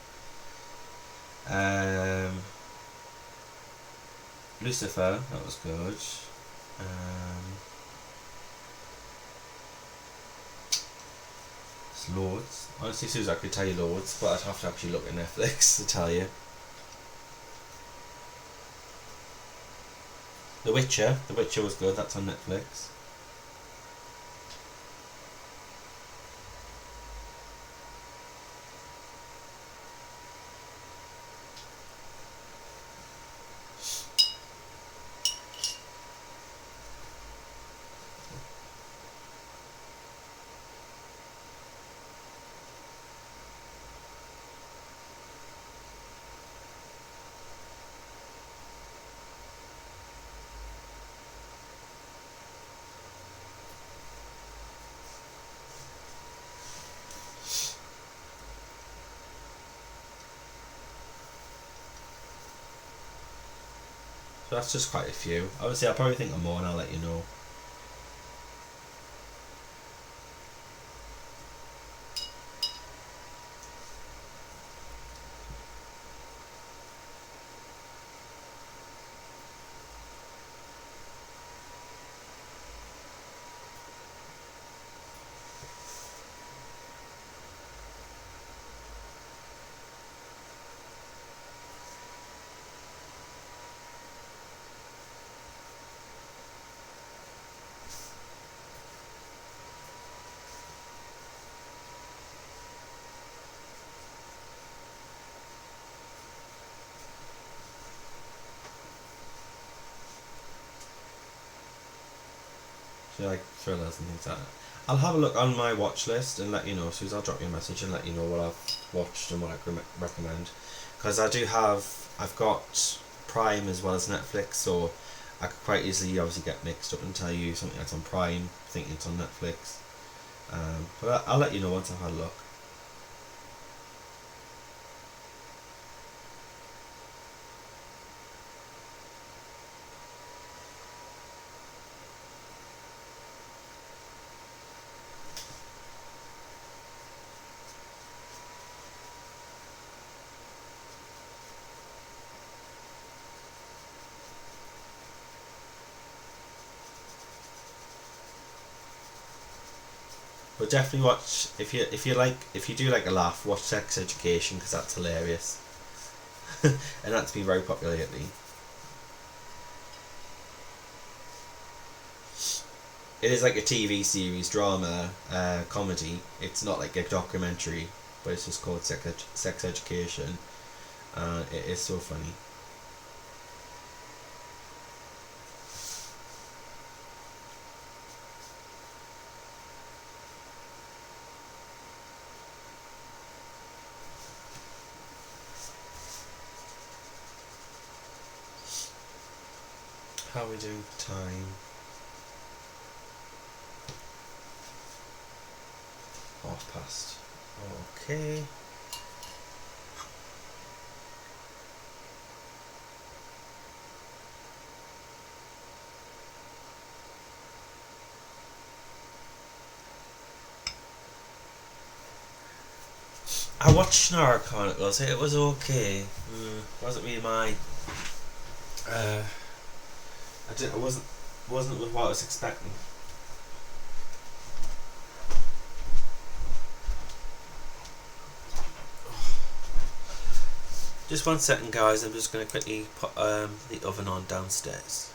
Lucifer, that was good. It's loads. Honestly, Susan, I could tell you loads, but I'd have to actually look at Netflix to tell you. The Witcher was good. That's on Netflix. So that's just quite a few. Obviously, I'll probably think of more and I'll let you know. So like thrillers and things like that. I'll have a look on my watch list and let you know. So I'll drop you a message and let you know what I've watched and what I recommend. Because I've got Prime as well as Netflix, so I could quite easily obviously get mixed up and tell you something that's on Prime, thinking it's on Netflix. But I'll let you know once I've had a look. But definitely watch if you do like a laugh, watch Sex Education because that's hilarious, and that's been very popular lately. It is like a TV series, drama, comedy. It's not like a documentary, but it's just called Sex Education. It is so funny. How are we doing for time? Half past. Okay. I watched Snow Chronicles. It was okay. Wasn't really my. I wasn't with what I was expecting. Just 1 second, guys. I'm just going to quickly put the oven on downstairs.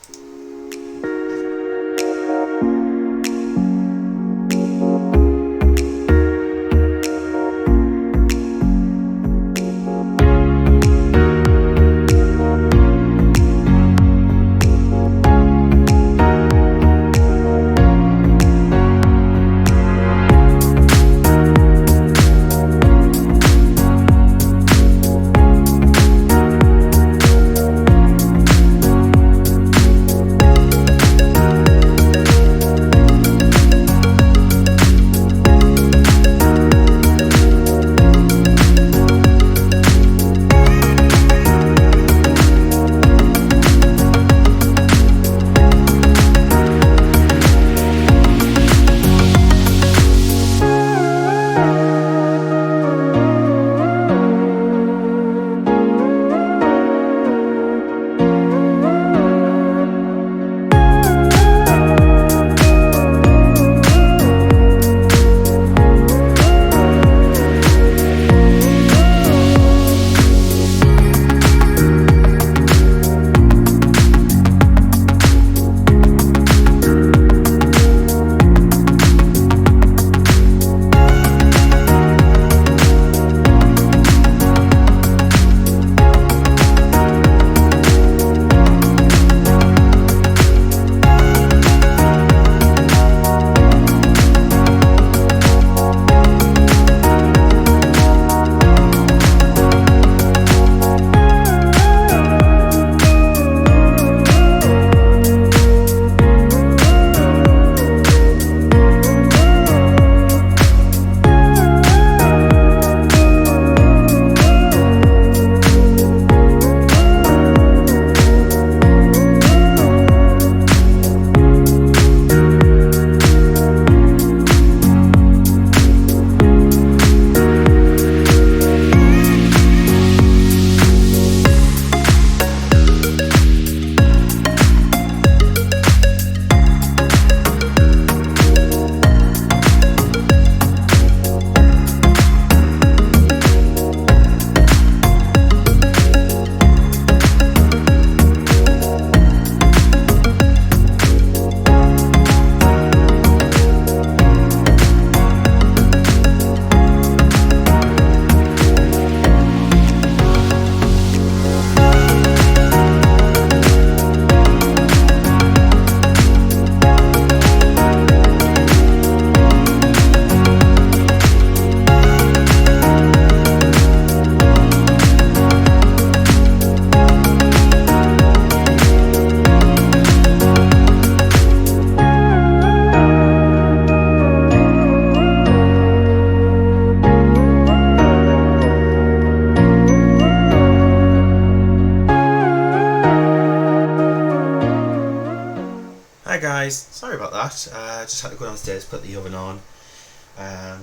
Hi guys, sorry about that. Just had to go downstairs, put the oven on,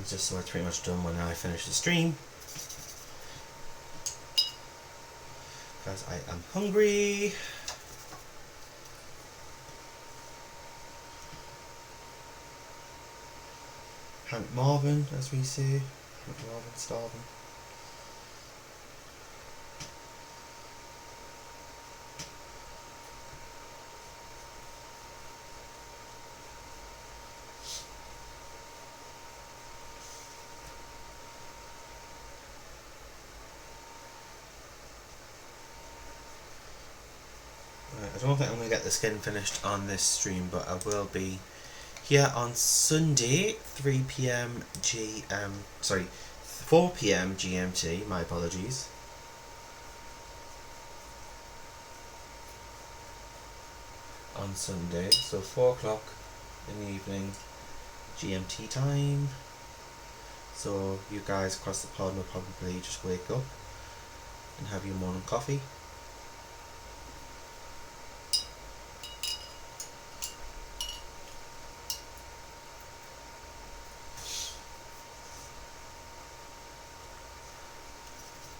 just so it's pretty much done when I finish the stream. Because I am hungry. Hank Marvin, as we say. Hank Marvin starving. I don't think I'm going to get the skin finished on this stream, but I will be here on Sunday, 3 p.m. 4 p.m. GMT, my apologies. On Sunday, so 4 o'clock in the evening, GMT time. So you guys across the pond will probably just wake up and have your morning coffee.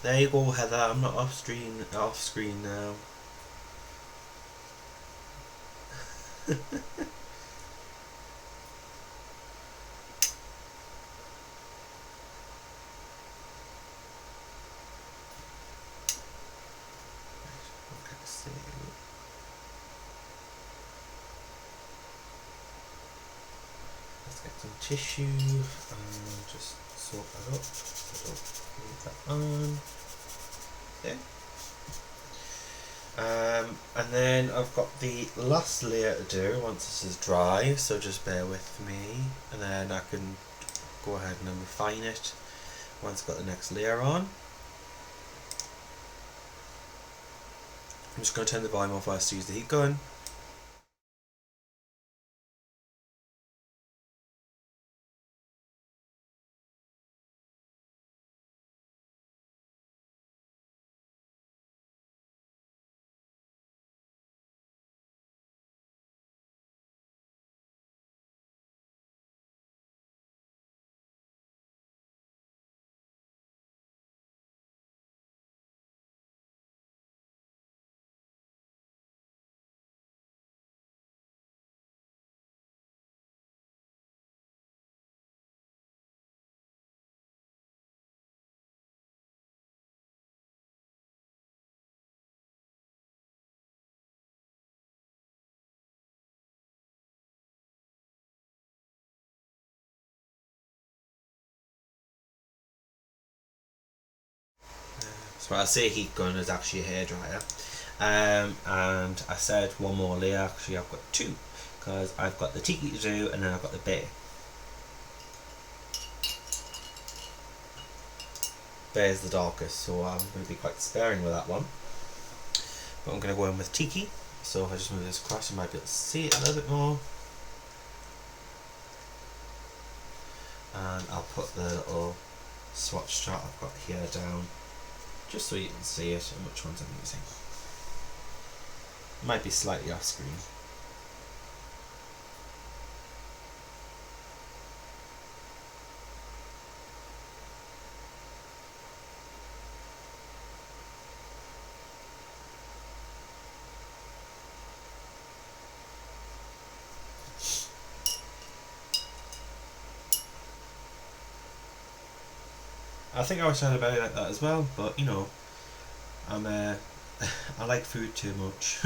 There you go, Heather. I'm not off screen now. Okay, so let's get some tissue and just soak that up. So leave that on. There. And then I've got the last layer to do once this is dry, so just bear with me, and then I can go ahead and refine it once I've got the next layer on. I'm just going to turn the volume off whilst I use the heat gun. So I say heat gun is actually a hairdryer. And I said one more layer, actually I've got two, because I've got the tiki to do and then I've got the bear. Bear is the darkest, so I'm going to be quite sparing with that one. But I'm going to go in with tiki, so if I just move this across you might be able to see it a little bit more. And I'll put the little swatch chart I've got here down, just so you can see it and which ones I'm using. Might be slightly off screen. I think I wish I had a belly like that as well, but you know, I'm I like food too much.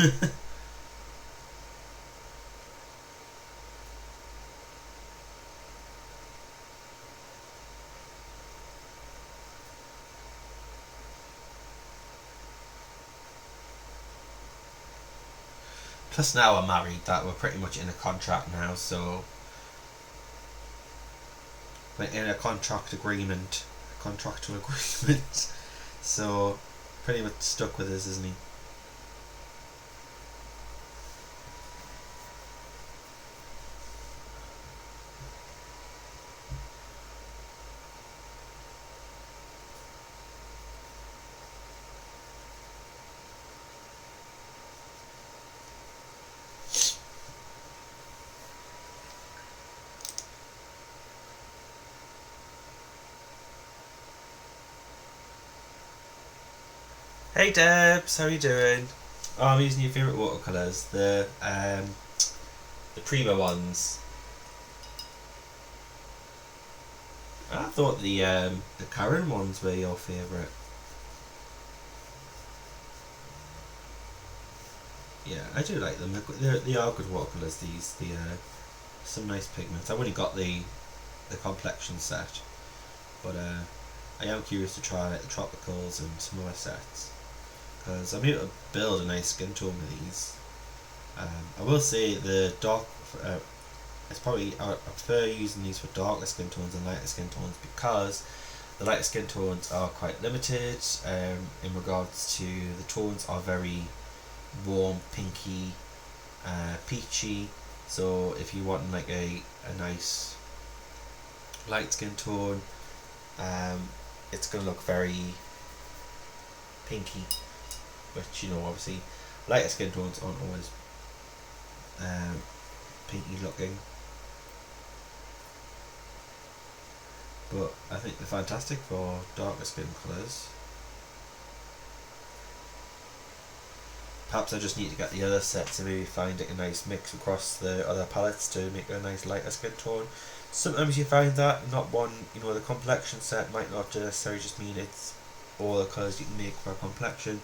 Plus now I'm married, that we're pretty much in a contract now, so we're in a contractual agreement, so pretty much stuck with this, isn't he? Hey Debs, how you doing? Oh, I'm using your favourite watercolours, the Prima ones. I thought the Karen ones were your favourite. Yeah, I do like them. They are good watercolours. Some nice pigments. I've only got the complexion set, but I am curious to try the tropicals and some other sets because I'm able to build a nice skin tone with these. I will say the dark. It's probably I prefer using these for darker skin tones and lighter skin tones because the lighter skin tones are quite limited in regards to the tones are very warm, pinky, peachy. So if you want like a nice light skin tone, it's gonna look very pinky, which obviously lighter skin tones aren't always pinky looking. But I think they're fantastic for darker skin colours. Perhaps I just need to get the other sets and maybe find a nice mix across the other palettes to make a nice lighter skin tone. Sometimes you find that not one, the complexion set might not necessarily just mean it's all the colours you can make for a complexion.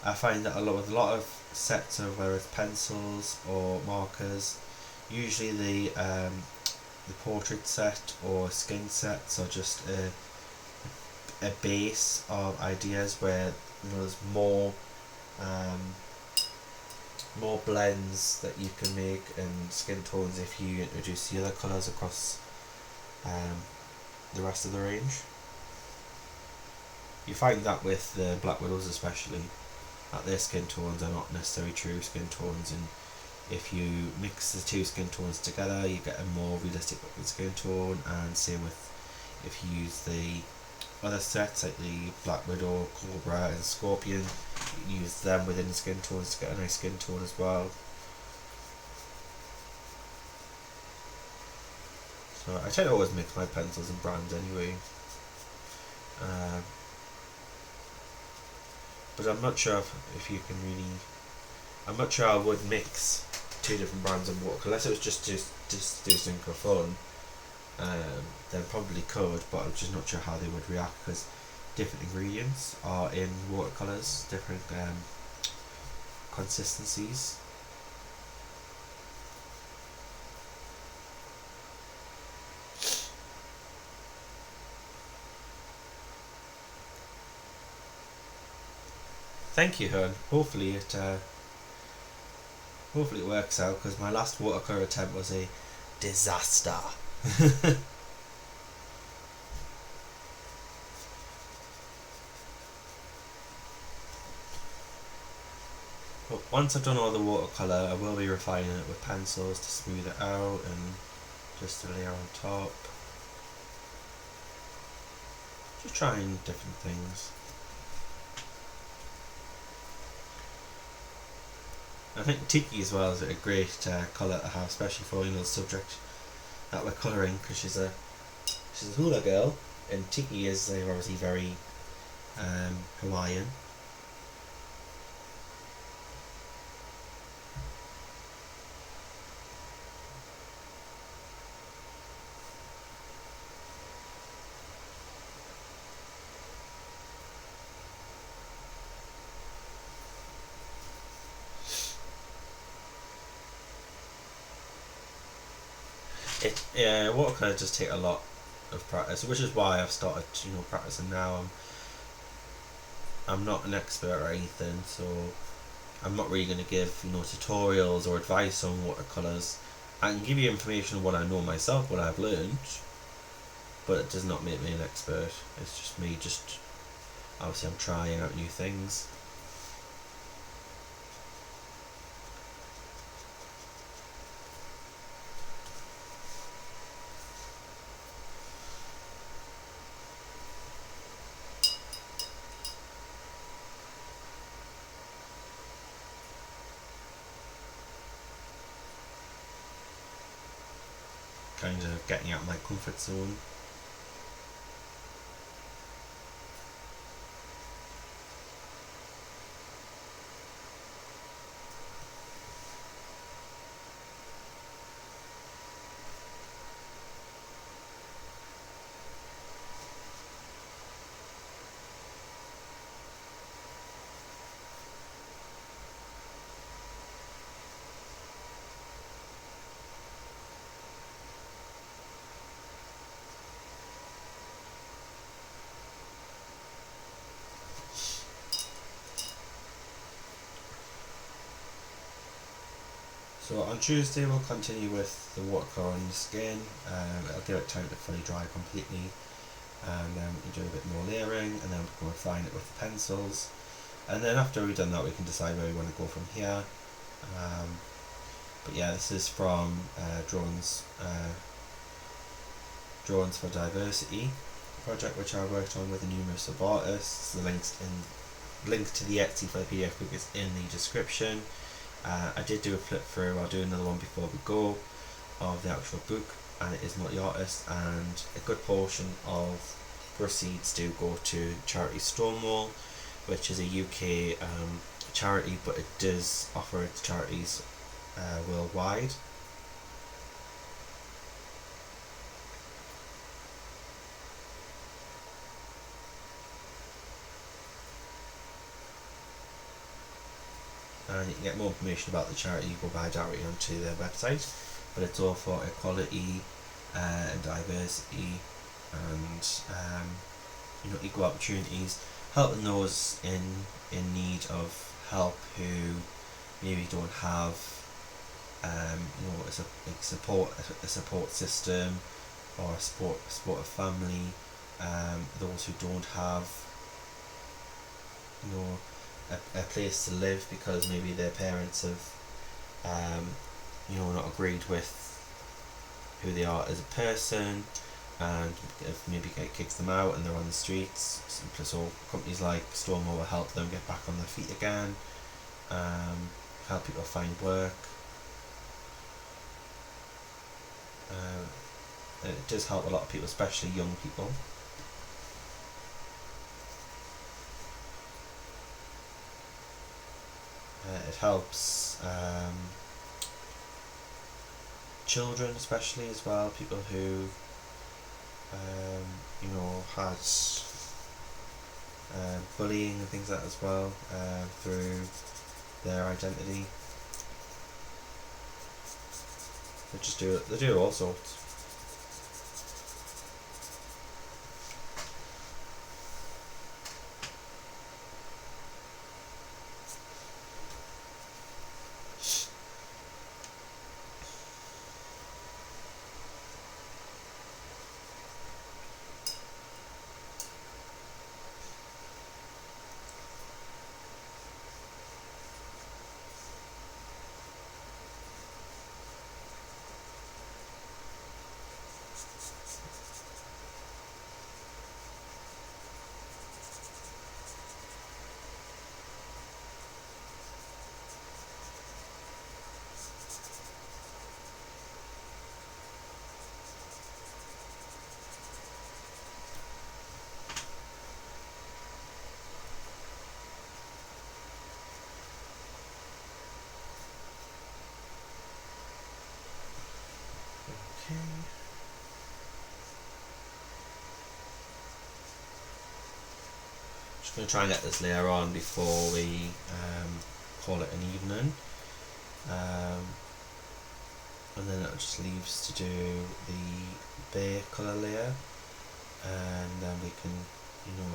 I find that with a lot of sets of whether it's pencils or markers, usually the portrait set or skin sets are just a base of ideas where there's more blends that you can make in skin tones if you introduce the other colours across the rest of the range. You find that with the Black Widows especially, that their skin tones are not necessarily true skin tones, and if you mix the two skin tones together you get a more realistic looking skin tone, and same with if you use the other sets like the Black Widow, Cobra and Scorpion, you can use them within the skin tones to get a nice skin tone as well. So I tend to always mix my pencils and brands anyway. But I'm not sure if you can really. I'm not sure I would mix two different brands of watercolour unless it was just do something for fun. Then probably could, but I'm just not sure how they would react because different ingredients are in watercolours, different consistencies. Thank you, Hearn. Hopefully it works out because my last watercolour attempt was a disaster. But once I've done all the watercolour, I will be refining it with pencils to smooth it out and just a layer on top. Just trying different things. I think Tiki as well is a great colour to have, especially for the subject that we're colouring, because she's a hula girl, and Tiki is obviously very Hawaiian. Watercolour does take a lot of practice, which is why I've started practicing now. I'm not an expert or anything, so I'm not really going to give tutorials or advice on watercolours. I can give you information on what I know myself, what I've learned, but it does not make me an expert. It's just me, obviously I'm trying out new things. Kind of getting out of my comfort zone. So on Tuesday we'll continue with the watercolour on the skin. I'll give it time to fully dry completely, and we do a bit more layering, and then we can refine it with the pencils. And then after we've done that, we can decide where we want to go from here. But yeah, this is from Drawings for Diversity project, which I worked on with a numerous of artists. The link to the Etsy for the PDF book is in the description. I did do a flip through. I'll do another one before we go of the actual book, and it is multi-artist, and a good portion of proceeds do go to charity Stonewall, which is a UK charity, but it does offer its charities worldwide. And you can get more information about the charity, you go by directly onto their website, but it's all for equality and diversity, and equal opportunities, helping those in need of help who maybe don't have a support system, or a supportive family, those who don't have a place to live because maybe their parents have not agreed with who they are as a person, and if maybe it kicks them out and they're on the streets. So companies like Stonewall will help them get back on their feet again, help people find work. And it does help a lot of people, especially young people. It helps children especially as well, people who had bullying and things like that as well, through their identity. They do all sorts. Just going to try and get this layer on before we call it an evening, and then it just leaves to do the bare colour layer, and then we can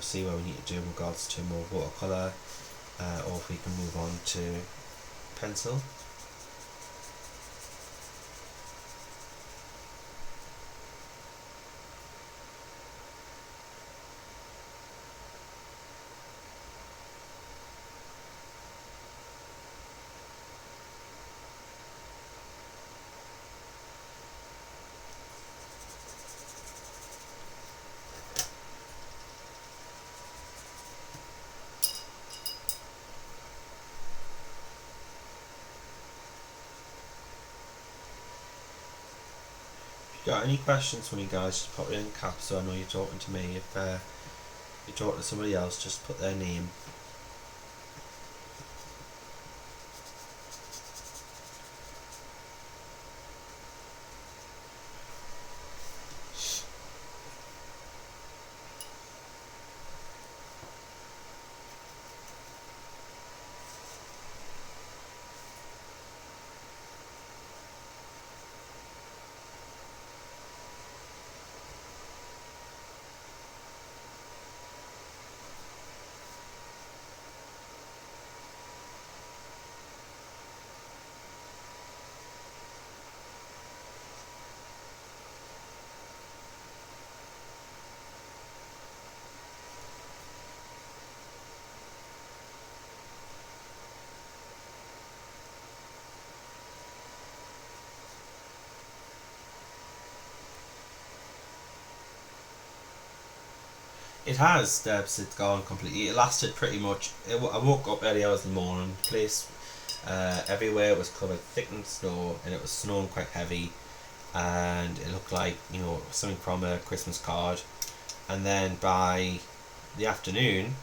see where we need to do in regards to more watercolour, or if we can move on to pencil. Got any questions for me, guys, just put it in caps so I know you're talking to me. If you're talking to somebody else, just put their name. It has. It's gone completely. It lasted pretty much. I woke up early hours in the morning. The place, everywhere was covered thick in snow, and it was snowing quite heavy, and it looked like something from a Christmas card. And then by the afternoon,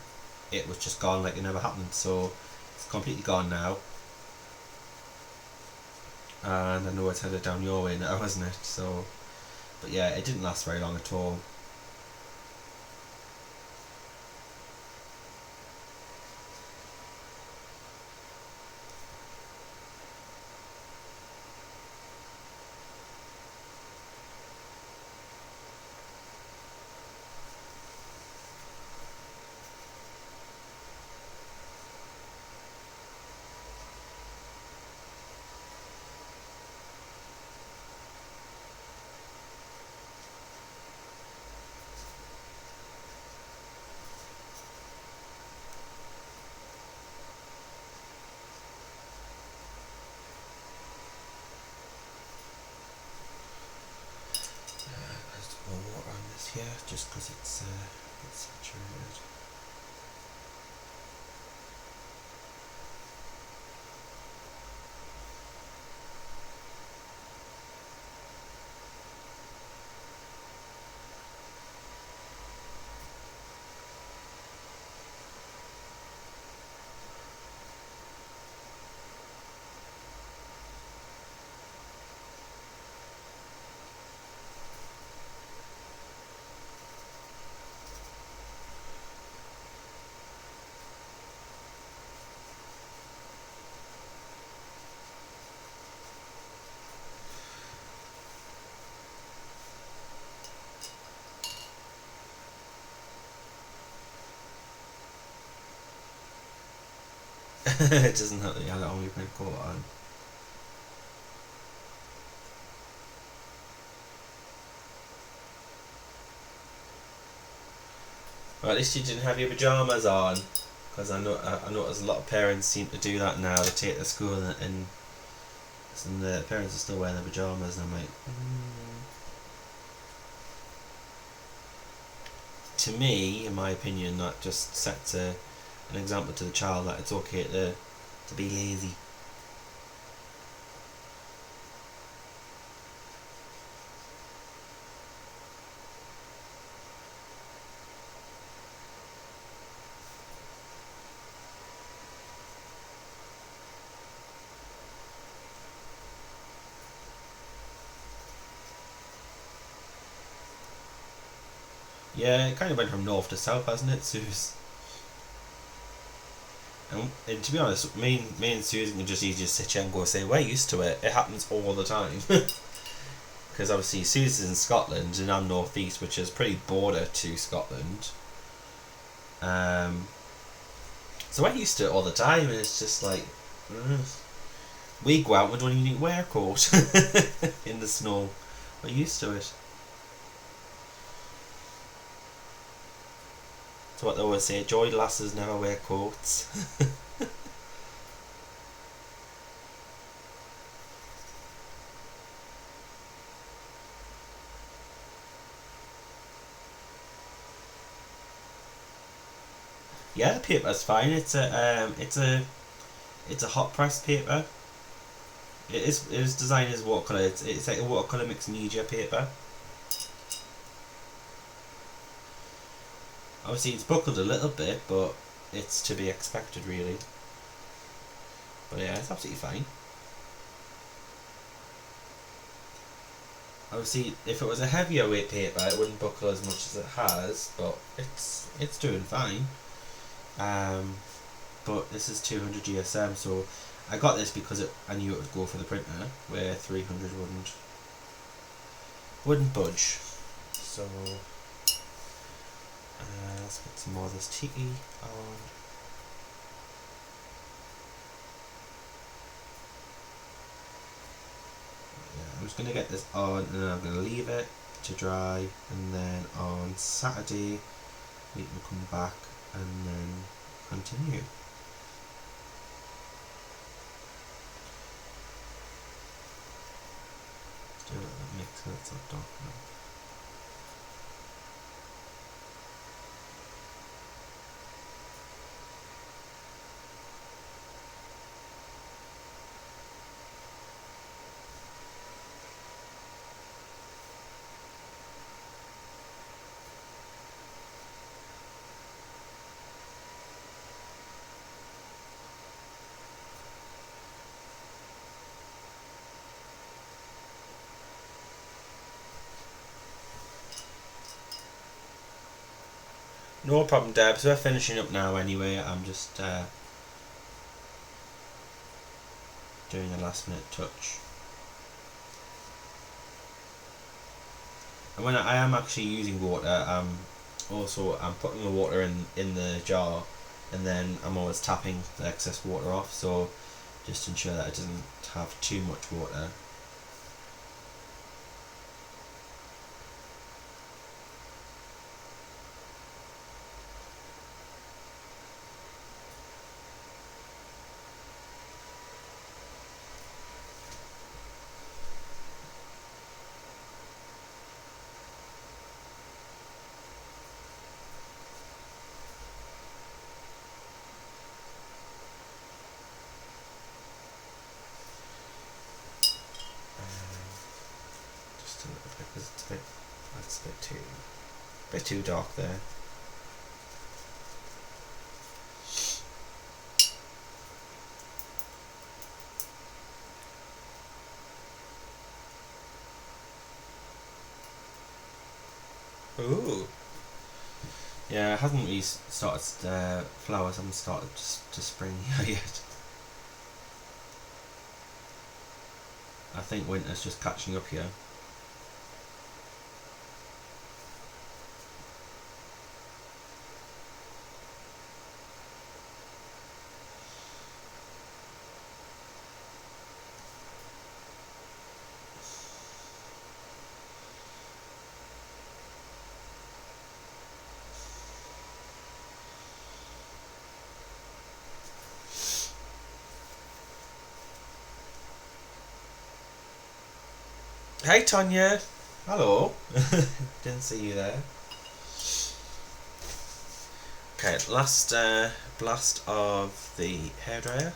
it was just gone like it never happened. So it's completely gone now. And I know it's headed down your way now, isn't it? So, but yeah, it didn't last very long at all. There's more water on this here, just because it's saturated. It doesn't have the yellow only been caught on. Well, at least you didn't have your pajamas on, because I know there's a lot of parents seem to do that now. They take to school and the parents are still wearing their pajamas, and I'm like, To me, in my opinion, that just sets an example to the child that it's okay to be lazy. Yeah, it kind of went from north to south, hasn't it, Suze? And to be honest, me and Susan can just easily sit here and go say, we're used to it. It happens all the time. Because obviously Susan's in Scotland and I'm north east, which is pretty border to Scotland. So we're used to it all the time, and it's just like, we go out and we don't even need to wear a coat in the snow. We're used to it. That's what they always say, joy lasses never wear coats. Yeah, the paper's fine. It's a hot press paper. It is designed as watercolour. It's like a watercolour mixed media paper. Obviously it's buckled a little bit, but it's to be expected really. But yeah, it's absolutely fine. Obviously, if it was a heavier weight paper, it wouldn't buckle as much as it has, but it's doing fine. But this is 200 GSM, so I got this because I knew it would go for the printer, where 300 wouldn't budge. So let's get some more of this tiki on. Yeah, I'm just gonna get this on, and then I'm gonna leave it to dry, and then on Saturday we can come back and then continue. Let's do a little mix so it's not dark now. No problem, Deb. So we're finishing up now anyway. I'm just doing a last minute touch. And when I am actually using water, I'm putting the water in the jar, and then I'm always tapping the excess water off, so just ensure that it doesn't have too much water. Just a little bit, because that's a bit too dark there. Ooh. Yeah, it hasn't really started, flowers haven't started to spring yet. I think winter's just catching up here. Hey Tanya! Hello! Didn't see you there. Okay, last blast of the hairdryer.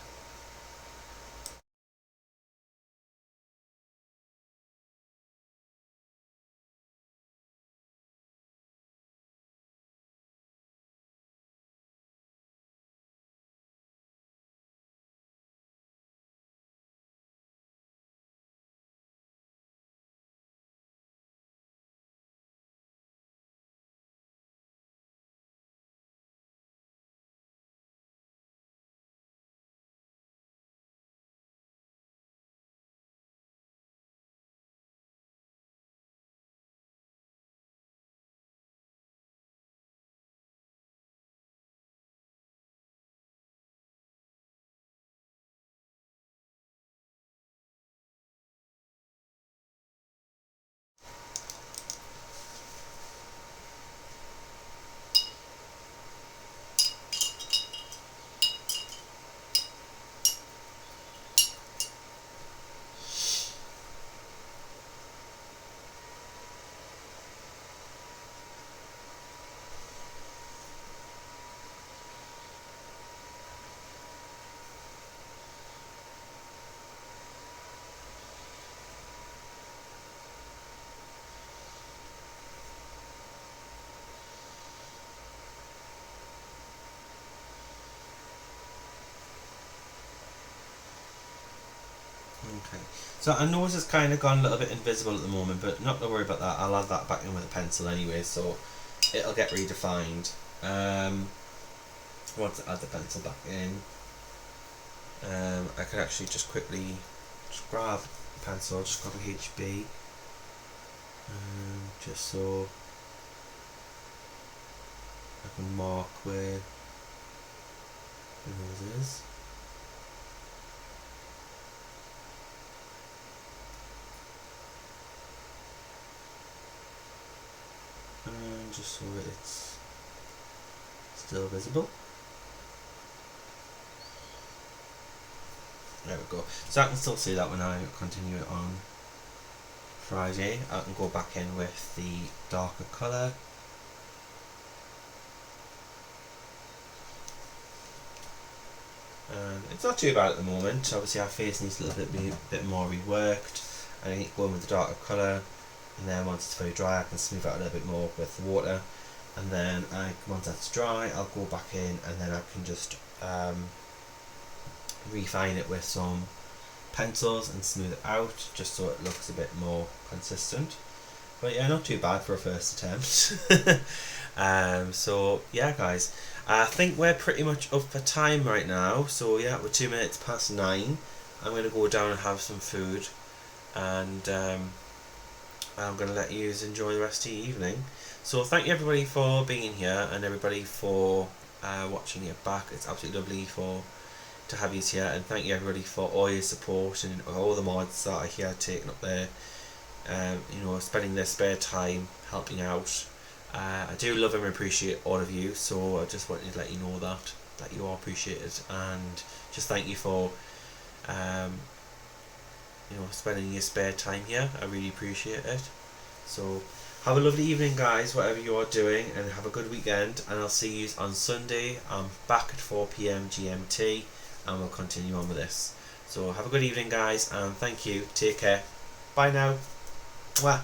Okay, so I know it's kind of gone a little bit invisible at the moment, but not to worry about that. I'll add that back in with a pencil anyway, so it'll get redefined. Once I add the pencil back in, I could actually just quickly just grab a pencil, just grab a HB, just so I can mark where the nose is. And just so that it's still visible. There we go. So I can still see that when I continue it on Friday. I can go back in with the darker colour. And it's not too bad at the moment. Obviously our face needs a little bit more reworked. I need to go in with the darker colour, and then once it's very dry I can smooth out a little bit more with the water, and then once that's dry I'll go back in, and then I can just refine it with some pencils and smooth it out just so it looks a bit more consistent. But yeah, not too bad for a first attempt. So yeah, guys, I think we're pretty much up for time right now. So yeah, we're 2 minutes past 9. I'm gonna go down and have some food, and I'm gonna let you enjoy the rest of the evening. So thank you everybody for being here, and everybody for watching it back. It's absolutely lovely to have you here, and thank you everybody for all your support and all the mods that are here taking up their spending their spare time helping out. I do love and appreciate all of you, so I just wanted to let you know that you are appreciated, and just thank you for spending your spare time here. I really appreciate it. So have a lovely evening, guys, whatever you are doing, and have a good weekend, and I'll see you on Sunday. I'm back at 4 p.m. GMT, and we'll continue on with this. So have a good evening, guys, and thank you. Take care. Bye now. Mwah.